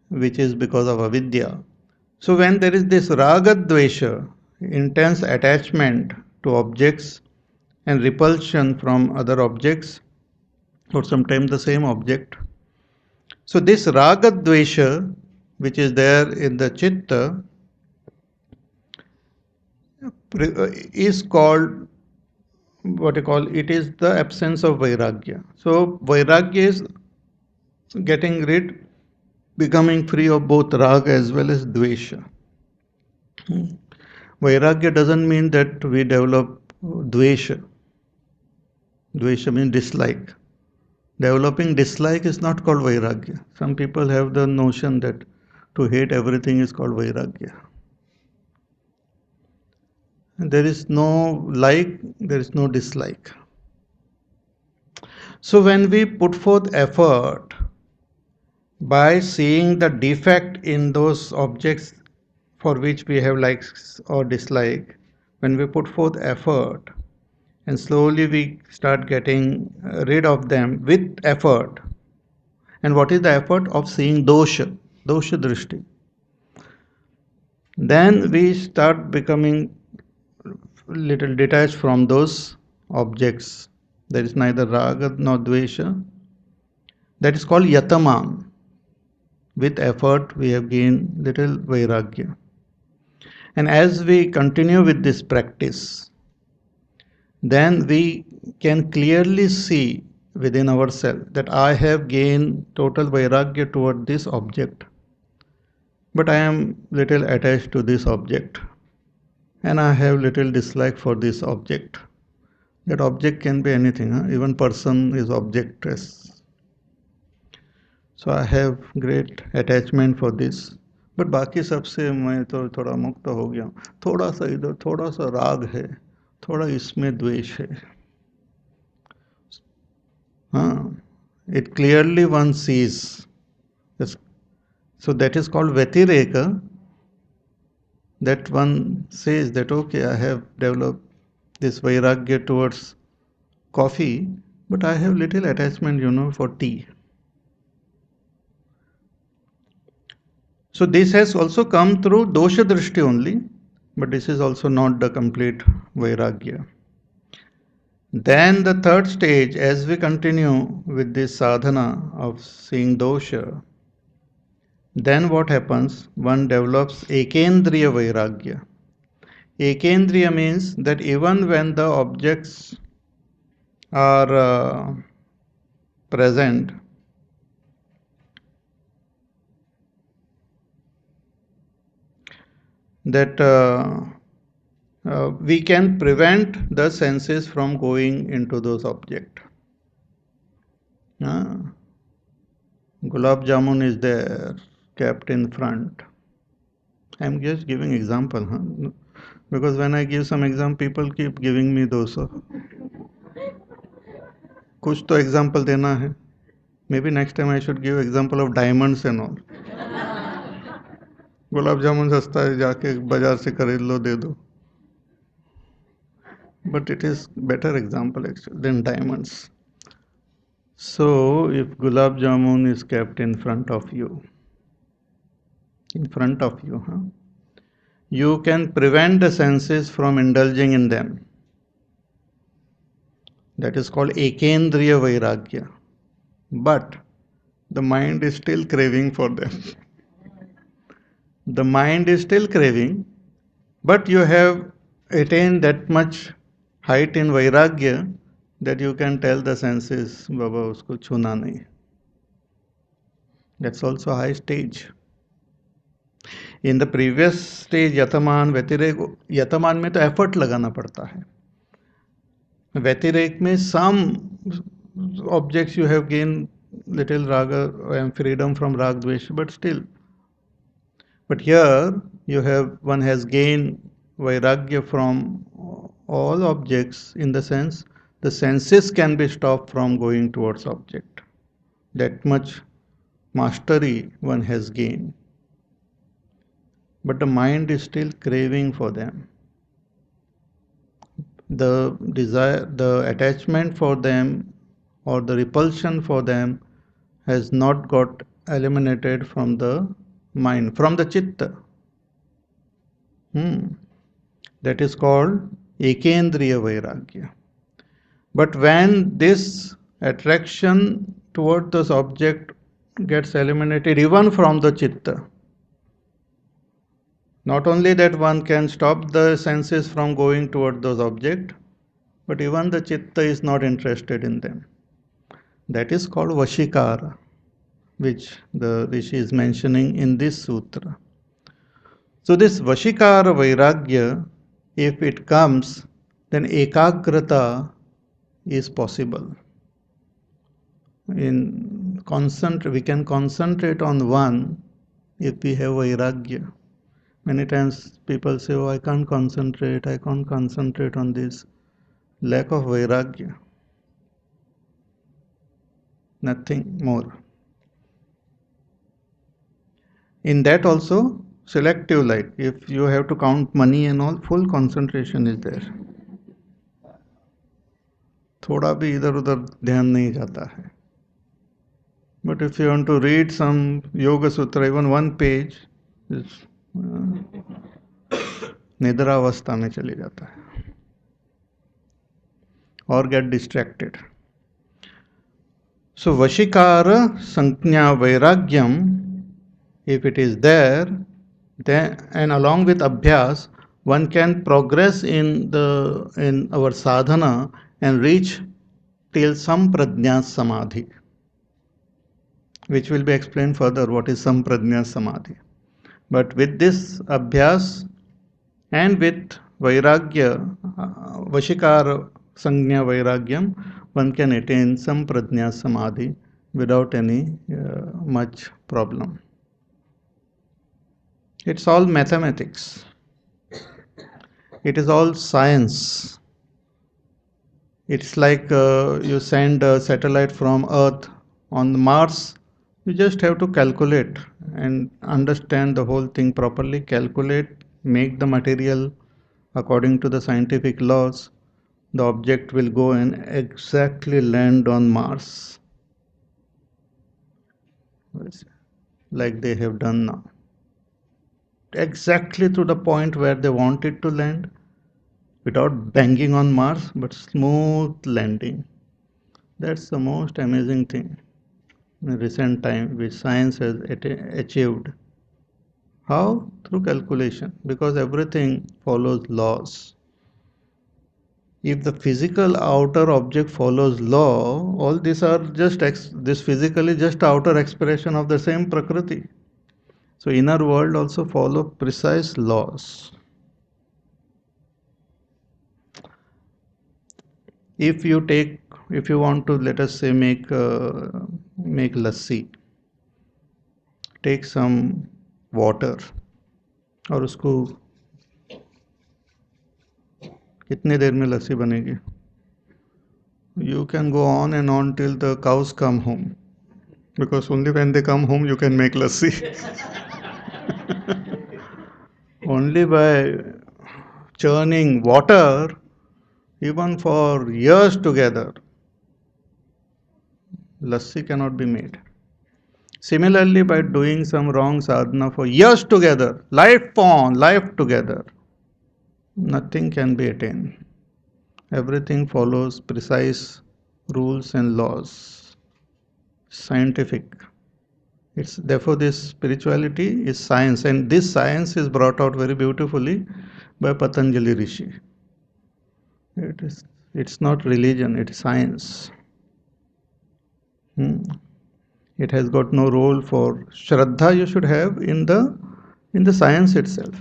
which is because of Avidya. So when there is this Raga Dvesha, intense attachment to objects and repulsion from other objects, or sometimes the same object. So this raga dvesha, which is there in the chitta, is called, what you call, it is the absence of vairagya. So vairagya is getting rid, becoming free of both raga as well as dvesha. Vairagya doesn't mean that we develop dvesha. Dvesha means dislike. Developing dislike is not called vairagya. Some people have the notion that to hate everything is called vairagya. There is no like, there is no dislike. So when we put forth effort by seeing the defect in those objects for which we have likes or dislike, when we put forth effort and slowly we start getting rid of them with effort. And what is the effort of seeing dosha, dosha drishti? Then we start becoming little detached from those objects. There is neither raga nor dvesha. That is called yataman. With effort we have gained little vairagya. And as we continue with this practice, then we can clearly see within ourselves that I have gained total vairagya toward this object. But I am little attached to this object. And I have little dislike for this object. That object can be anything, even person is objectless. So I have great attachment for this. But बाकी सबसे मैं तो थोड़ा मुक्त हो गया हूँ. थोड़ा सा इधर थोड़ा सा राग है, थोड़ा इसमें द्वेष है. हाँ, it clearly one sees. Yes. So that is called Vatireka. That one says that okay, I have developed this vairagya towards coffee, but I have little attachment, for tea. So this has also come through dosha drishti only, but this is also not the complete vairagya. Then the third stage, as we continue with this sadhana of seeing dosha, then what happens? One develops ekendriya vairagya. Ekendriya means that even when the objects are present, that we can prevent the senses from going into those objects. Gulab jamun is there, kept in front. I am just giving example, because when I give some example, people keep giving me those. कुछ तो example देना है. Maybe next time I should give example of diamonds and all. Gulab jamun सस्ता है, जाके बाजार से खरीद लो, दे दो. But it is better example actually than diamonds. So if gulab jamun is kept in front of you, you can prevent the senses from indulging in them. That is called Ekendriya Vairagya. But the mind is still craving for them. The mind is still craving, but you have attained that much height in Vairagya that you can tell the senses, Baba, usko chuna nahi. That's also a high stage. In the previous stage, Yataman, Vyatirek, Yataman में तो effort लगाना पड़ता है. Vyatirek में some objects you have gained little raga and freedom from rag dvesh, but still. But here one has gained vairagya from all objects, in the sense the senses can be stopped from going towards object. That much mastery one has gained. But the mind is still craving for them. The desire, the attachment for them or the repulsion for them has not got eliminated from the mind, from the chitta. That is called Ekendriya Vairagya. But when this attraction toward this object gets eliminated even from the chitta, not only that one can stop the senses from going toward those objects, but even the chitta is not interested in them. That is called Vashikara, which the Rishi is mentioning in this sutra. So this Vashikara Vairagya, if it comes, then Ekagrata is possible. We can concentrate on one if we have Vairagya. Many times people say, oh, I can't concentrate on this. Lack of Vairagya. Nothing more. In that also, selective light. If you have to count money and all, full concentration is there. थोड़ा भी इधर उधर ध्यान नहीं जाता है. But if you want to read some Yoga Sutra, even one page, निद्रावस्था में चले जाता है. Or get distracted. So Vashikara Sankhya Vairagyam, if it is there, then, and along with Abhyas, one can progress in our sadhana and reach till Sampradnya Samadhi, which will be explained further what is Sampradnya Samadhi. But with this Abhyas and with Vairagya, Vashikara Sankhya Vairagyam, one can attain Sampradnya Samadhi without any much problem. It's all mathematics. It is all science. It's like you send a satellite from Earth on Mars. You just have to calculate and understand the whole thing properly. Calculate, make the material according to the scientific laws. The object will go and exactly land on Mars, like they have done now. Exactly to the point where they want it to land, without banging on Mars, but smooth landing. That's the most amazing thing in recent time which science has achieved. How? Through calculation, because everything follows laws. If the physical outer object follows law, all these are just this physically just outer expression of the same Prakriti. So inner world also follow precise laws. If you want to, let us say, make lassi, take some water और उसको कितने देर में लस्सी बनेगी? You can go on and on till the cows come home, because only when they come home you can make lassi. Only by churning water, even for years together, lassi cannot be made. Similarly, by doing some wrong sadhana for years together, life on, life together, nothing can be attained. Everything follows precise rules and laws, scientific. It's therefore this spirituality is science, and this science is brought out very beautifully by Patanjali Rishi. It's not religion, it's science. It has got no role for Shraddha you should have in the science itself.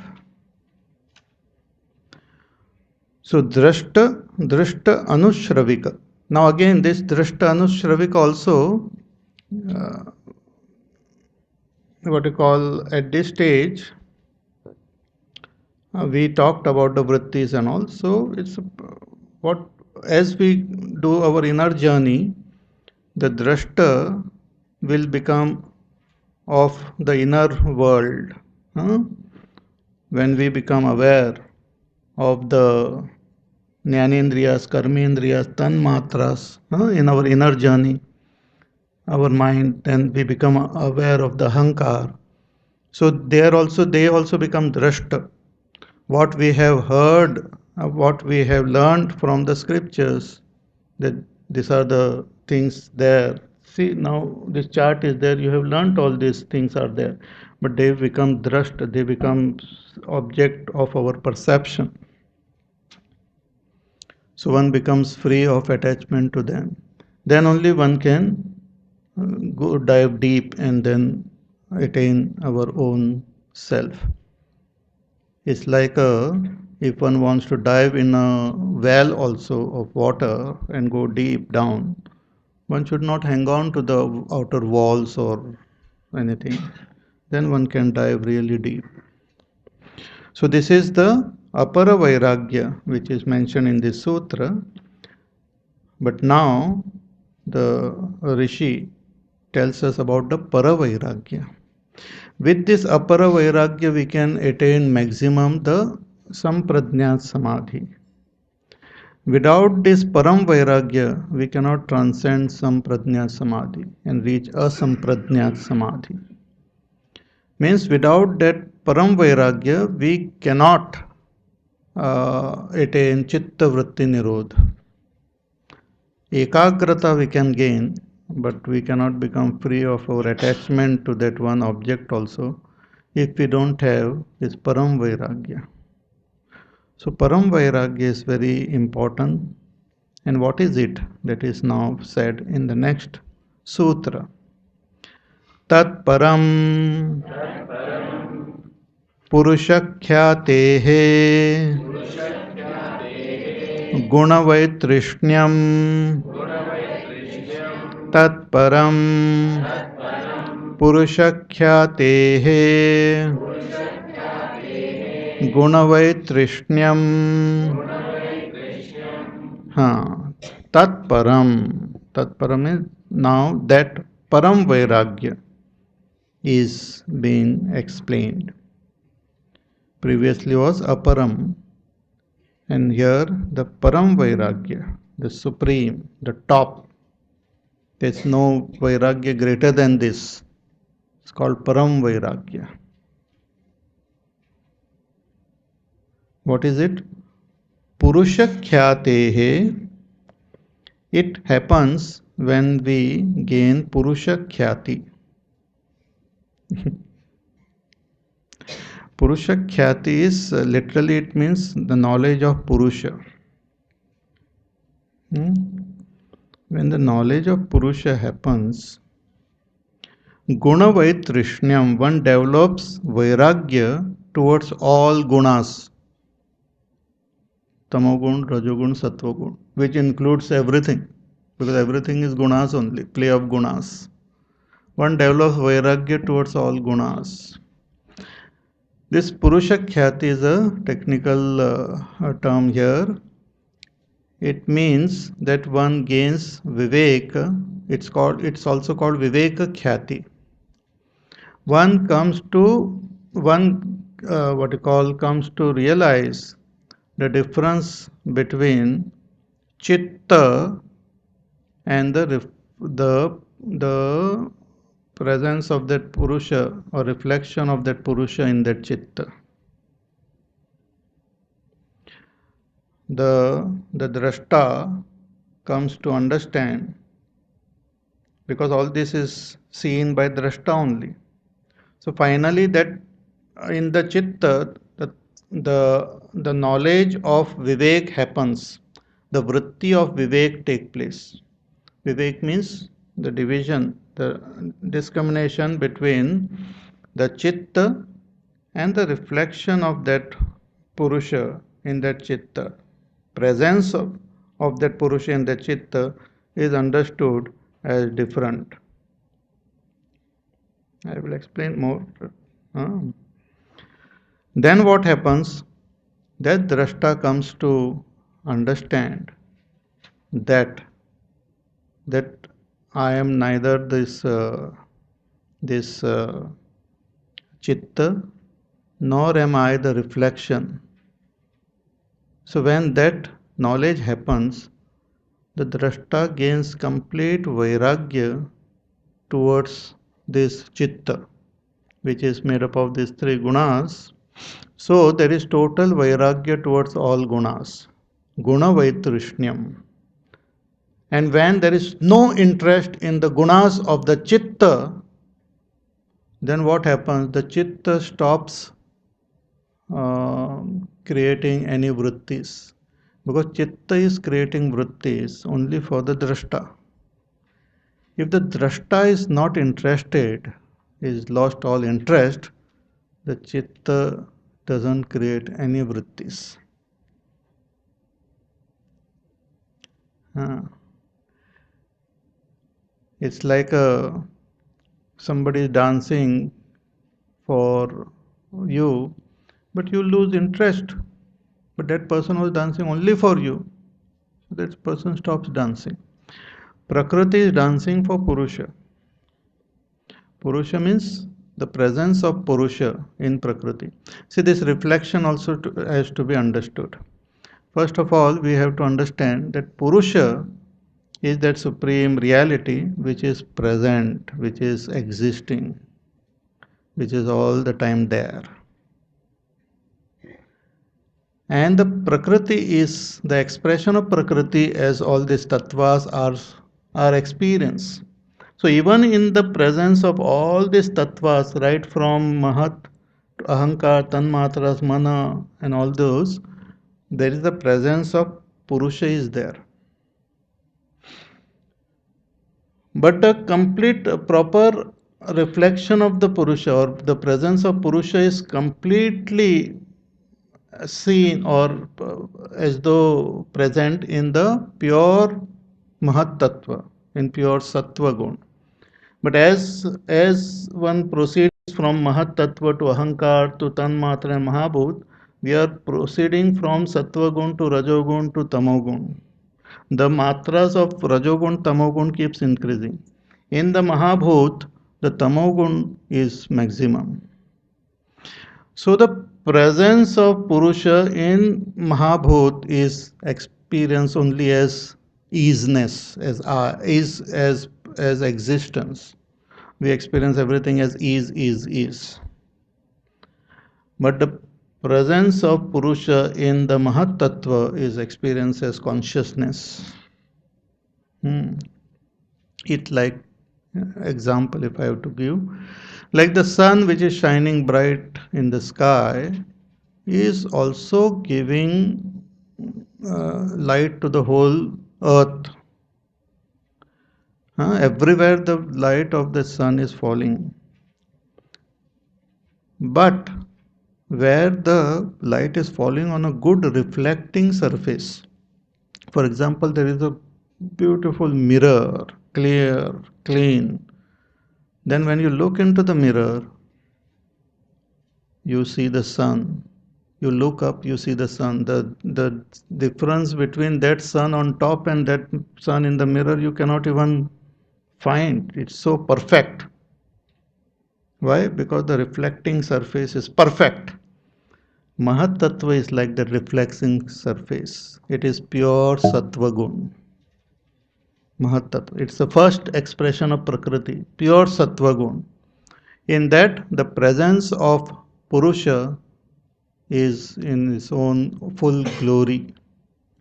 So drashta anushravika. Now again this drashta anushravika also what you call at this stage we talked about the vrittis and all. So it's what as we do our inner journey, the drashta will become of the inner world. When we become aware of the jnanendriyas, karmendriyas, tanmatras in our inner journey, our mind, then we become aware of the hankar. So they also become drashta. What we have heard, what we have learned from the scriptures, that these are the things there. See, now this chart is there, you have learned all these things are there, but they become drashta, they become object of our perception. So one becomes free of attachment to them. Then only one can go dive deep and then attain our own self. It's like if one wants to dive in a well also of water and go deep down, one should not hang on to the outer walls or anything. Then one can dive really deep. So this is the apara vairagya which is mentioned in this sutra. But now the Rishi tells us about the para vairagya. With this apara vairagya we can attain maximum the sampradnyat samadhi. Without this param vairagya we cannot transcend sampradnyat samadhi and reach asampradnyat samadhi. Means without that param vairagya we cannot attain chitta vritti nirodha. Ekagrata we can gain, but we cannot become free of our attachment to that one object also if we don't have this param vairagya. So param vairagya is very important. And what is it? That is now said in the next sutra. Tat param purushakyatehe gunavaitrishyam tat param purushakyatehe gunavaitrishyam tat param is now that param vairagya is being explained. Previously was aparam, and here the param vairagya, the supreme, the top. There's no vairagya greater than this. It's called param vairagya. What is it? Purusha kyatehe. It happens when we gain purusha khyati. Purusha khyati is literally it means the knowledge of Purusha. When the knowledge of Purusha happens, guna vaitrishyam, one develops vairagya towards all gunas. Tamogun, Rajogun, Sattvagun, which includes everything, because everything is gunas only, play of gunas. One develops vairagya towards all gunas. This Purusha Khyati is a technical term here. It means that one gains Viveka. It's also called Viveka Khyati. One comes to comes to realize the difference between Chitta and the presence of that Purusha or reflection of that Purusha in that Chitta. The Drashta comes to understand, because all this is seen by Drashta only. So finally, that in the Chitta, the knowledge of Vivek happens. The vritti of Vivek take place. Vivek means the division, the discrimination between the Chitta and the reflection of that Purusha in that Chitta. Presence of that Purusha in that Chitta is understood as different. I will explain more. Then what happens? That Drashta comes to understand that that I am neither this chitta, nor am I the reflection. So when that knowledge happens, the Drashta gains complete Vairagya towards this chitta, which is made up of these three gunas. So there is total Vairagya towards all gunas. Guna Vaitrushnyam. And when there is no interest in the gunas of the chitta, then what happens? The chitta stops creating any vrittis. Because chitta is creating vrittis only for the drashta. If the drashta is not interested, is lost all interest, the chitta doesn't create any vrittis. It's like somebody is dancing for you, but you lose interest. But that person was dancing only for you. So that person stops dancing. Prakriti is dancing for Purusha. Purusha means the presence of Purusha in Prakriti. See, this reflection also has to be understood. First of all, we have to understand that Purusha is that supreme reality which is present, which is existing, which is all the time there. And the Prakriti is the expression of Prakriti as all these tattvas are experience. So even in the presence of all these tattvas, right from Mahat to Ahankar, Tanmatras, Mana and all those, there is the presence of Purusha is there. But a complete proper reflection of the Purusha or the presence of Purusha is completely seen or as though present in the pure Mahat Tattva, in pure Sattva Gun. But as one proceeds from Mahat Tattva to Ahankar to Tanmatra and Mahabhut, we are proceeding from Sattva Gun to Rajogun to Tamogun. The matras of Rajogun, Tamogun keeps increasing. In the Mahabhut, the Tamogun is maximum. So the presence of Purusha in Mahabhut is experienced only as easiness, as existence. We experience everything as is. But the presence of Purusha in the Mahat Tattva is experienced as consciousness. It like example if I have to give, like the sun which is shining bright in the sky is also giving light to the whole earth. Everywhere the light of the sun is falling. But where the light is falling on a good reflecting surface, for example, there is a beautiful mirror, clear, clean. Then when you look into the mirror, you see the sun. You look up, you see the sun. The difference between that sun on top and that sun in the mirror, you cannot even find. It's so perfect. Why? Because the reflecting surface is perfect. Mahat Tattva is like the reflecting surface. It is pure Sattva Gun. Mahatattva. It's the first expression of Prakriti, pure Sattva Gun. In that, the presence of Purusha is in its own full glory.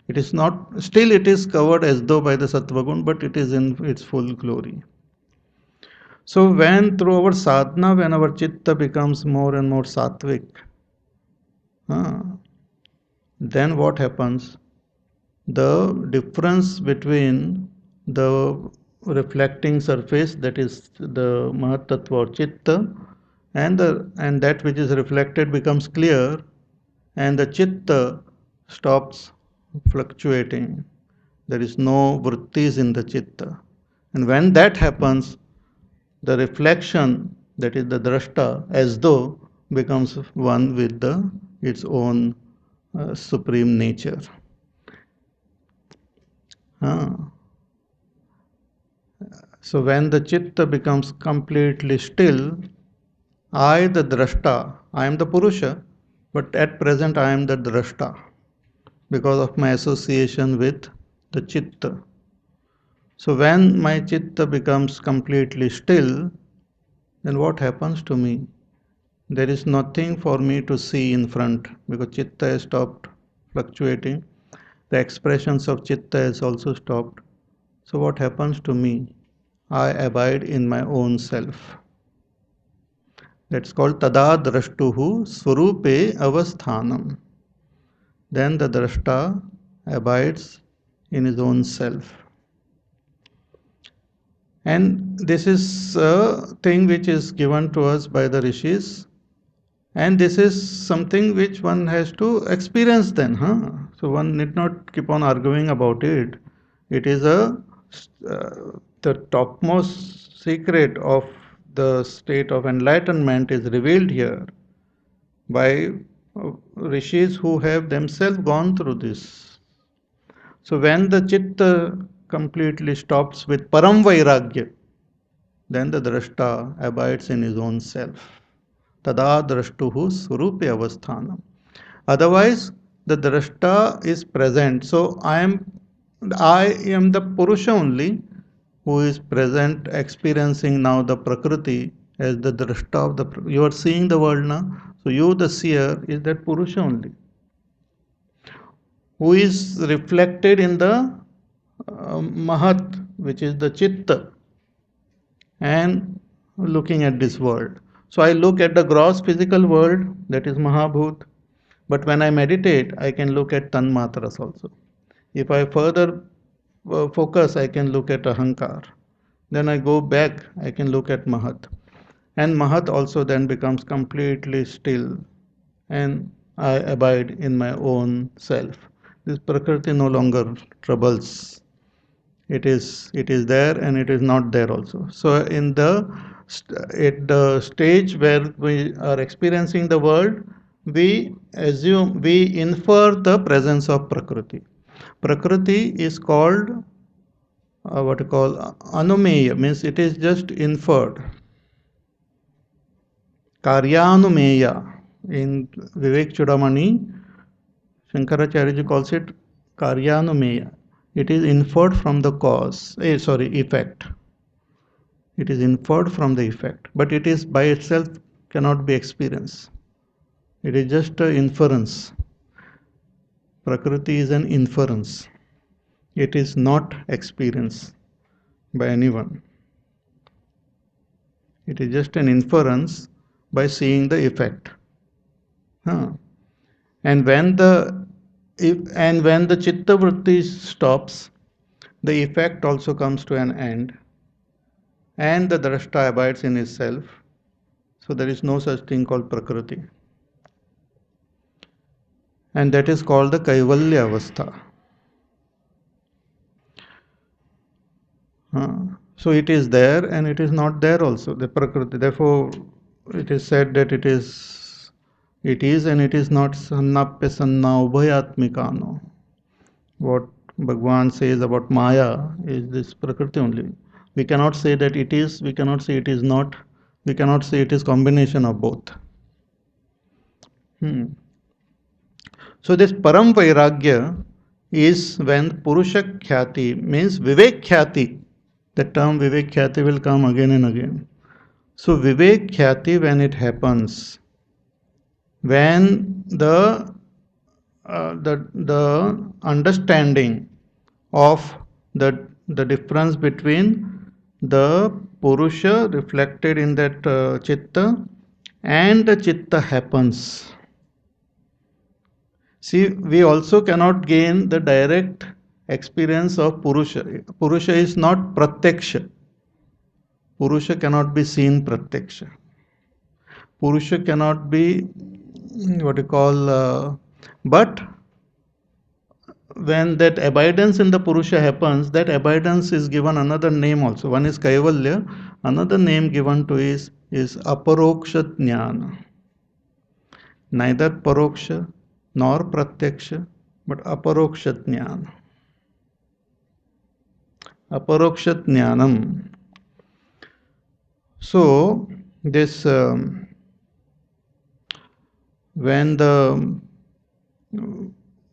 It is not, still it is covered as though by the Sattva Gun, but it is in its full glory. So when through our sadhana, when our chitta becomes more and more sattvic, then what happens? The difference between the reflecting surface, that is the Mahatattva or Chitta, and that which is reflected becomes clear, and the Chitta stops fluctuating. There is no vrittis in the Chitta. And when that happens, the reflection, that is the drashta, as though becomes one with its own supreme nature. So when the chitta becomes completely still, I, the drashta, I am the Purusha, but at present I am the drashta because of my association with the chitta. So when my chitta becomes completely still, then what happens to me? There is nothing for me to see in front because chitta has stopped fluctuating. The expressions of chitta has also stopped. So what happens to me? I abide in my own self. That's called tada drashtuhu swarupe avasthanam. Then the drashta abides in his own self. And this is a thing which is given to us by the rishis, and this is something which one has to experience then. So one need not keep on arguing about it. It is the topmost secret of the state of enlightenment is revealed here by rishis who have themselves gone through this. So when the chitta completely stops with param vairagya, then the drashta abides in his own self. Tada drashtuhu swarupe avasthanam. Otherwise, the drashta is present. So I am the Purusha only who is present, experiencing now the Prakriti as the drashta of the. You are seeing the world now. So you, the seer, is that Purusha only, who is reflected in the Mahat, which is the Chitta, and looking at this world. So I look at the gross physical world, that is Mahabhut, but when I meditate, I can look at Tanmatras also. If I further focus, I can look at Ahankar. Then I go back, I can look at Mahat. And Mahat also then becomes completely still, and I abide in my own self. This Prakriti no longer troubles. It is there and it is not there also. So at the stage where we are experiencing the world, we infer the presence of Prakriti. Prakriti is called what you call anumeya, means it is just inferred. Karyanumeya. In Vivek Chudamani, Shankaracharya calls it Karyanumeya. It is inferred from the effect. It is inferred from the effect, but it is by itself cannot be experienced. It is just an inference. Prakriti is an inference. It is not experienced by anyone. It is just an inference by seeing the effect. And when the chitta vritti stops, the effect also comes to an end, and the drashta abides in his self. So there is no such thing called Prakriti, and that is called the Kaivalya Avastha. So it is there and it is not there also, the Prakriti. Therefore, it is said that it is and it is not sannapya sanna ubhayatmikano. What Bhagwan says about Maya is this Prakriti only. We cannot say that it is, we cannot say it is not, we cannot say it is combination of both. So this Param Vairagya is when Purusha Khyati means Vivek Khyati. The term Vivek Khyati will come again and again. So Vivek Khyati, when it happens, when the understanding of the difference between the Purusha reflected in that Chitta and the Chitta happens. See, we also cannot gain the direct experience of Purusha. Purusha is not Pratyaksha. Purusha cannot be seen Pratyaksha. Purusha cannot be what you call, but when that abidance in the Purusha happens, that abidance is given another name also. One is Kaivalya, another name given to is Aparoksha Jnana. Neither Paroksha nor Pratyaksha, but Aparoksha Jnana. Aparoksha Jnanam. So, this when the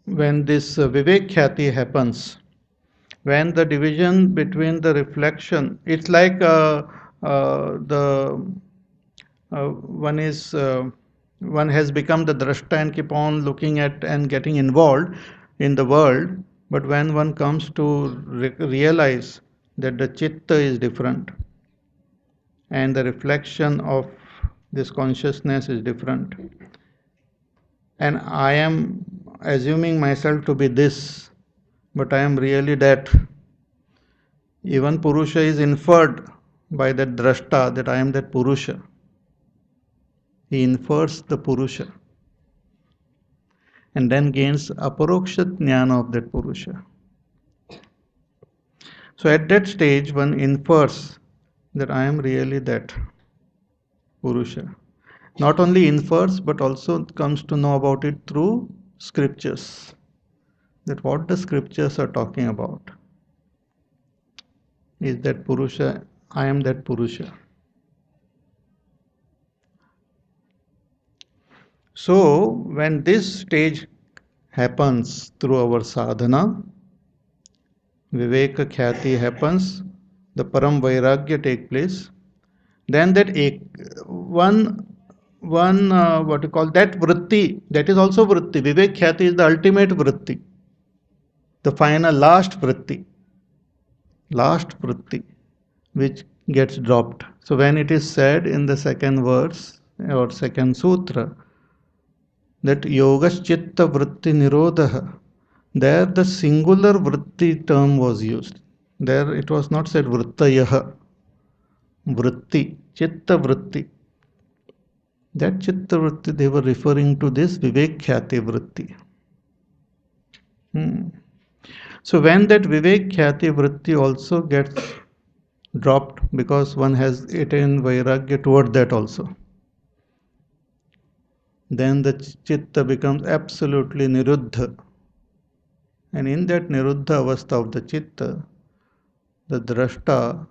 when this Vivek Khyati happens, when the division between the reflection, it's like the one is one has become the drashta and keep on looking at and getting involved in the world, but when one comes to realize that the chitta is different and the reflection of this consciousness is different, and I am assuming myself to be this, but I am really that. Even Purusha is inferred by that drashta that I am that Purusha. He infers the Purusha and then gains aparoksha jnana of that Purusha. So at that stage, one infers that I am really that Purusha. Not only infers, but also comes to know about it through scriptures. That what the scriptures are talking about is that Purusha, I am that Purusha. So when this stage happens through our sadhana, Viveka Khyati happens, the Param Vairagya take place, then that one what you call that vritti, that is also vritti. Vivek Khyati is the ultimate vritti, the final last vritti, which gets dropped. So when it is said in the second verse or second sutra that yogas chitta vritti nirodha, there the singular vritti term was used. There it was not said vrittayaha, vritti, chitta vritti. That chitta vritti they were referring to this vivek khyati vritti. So when that vivek khyati vritti also gets dropped because one has attained vairagya toward that also, then the chitta becomes absolutely niruddha. And in that niruddha avastha of the chitta, the drashta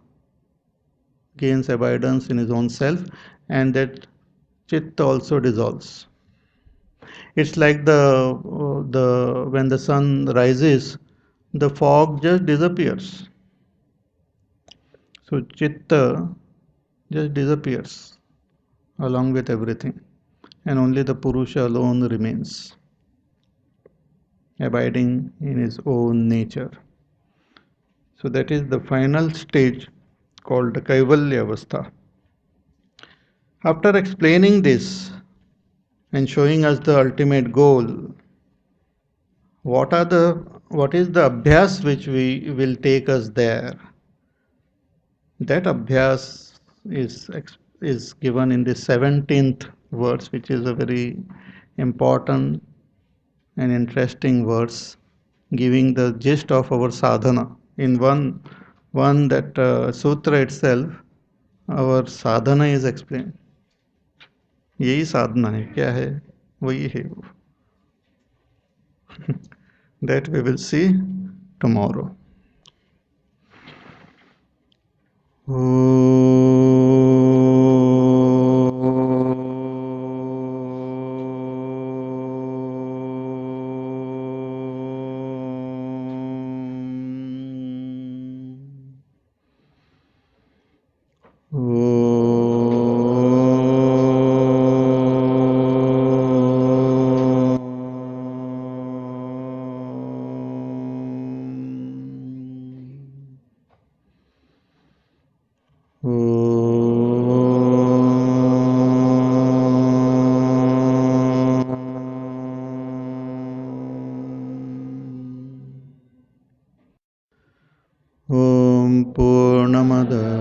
gains abidance in his own self and that chitta also dissolves. It's like the when the sun rises, the fog just disappears. So chitta just disappears along with everything, and only the Purusha alone remains, abiding in his own nature. So that is the final stage called the Kaivalya Avastha. After explaining this and showing us the ultimate goal, what is the abhyas which we will take us there? That abhyas is given in the 17th verse, which is a very important and interesting verse, giving the gist of our sadhana. In one that sutra itself, our sadhana is explained. यही साधना है, क्या है, वही है वो. That we will see tomorrow. पूर्णमदः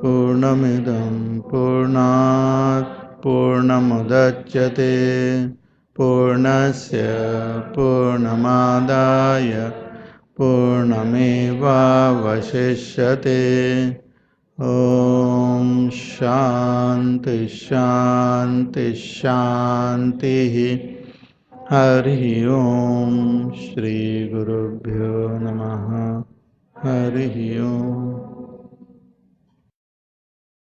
पूर्णमिदं पूर्णात् पूर्णमुदच्यते पूर्णस्य पूर्णमादाय पूर्णमेवावशिष्यते ॐ शान्ति शान्ति शान्तिः हरिः ॐ श्रीगुरुभ्यो नमः हरिः ॐ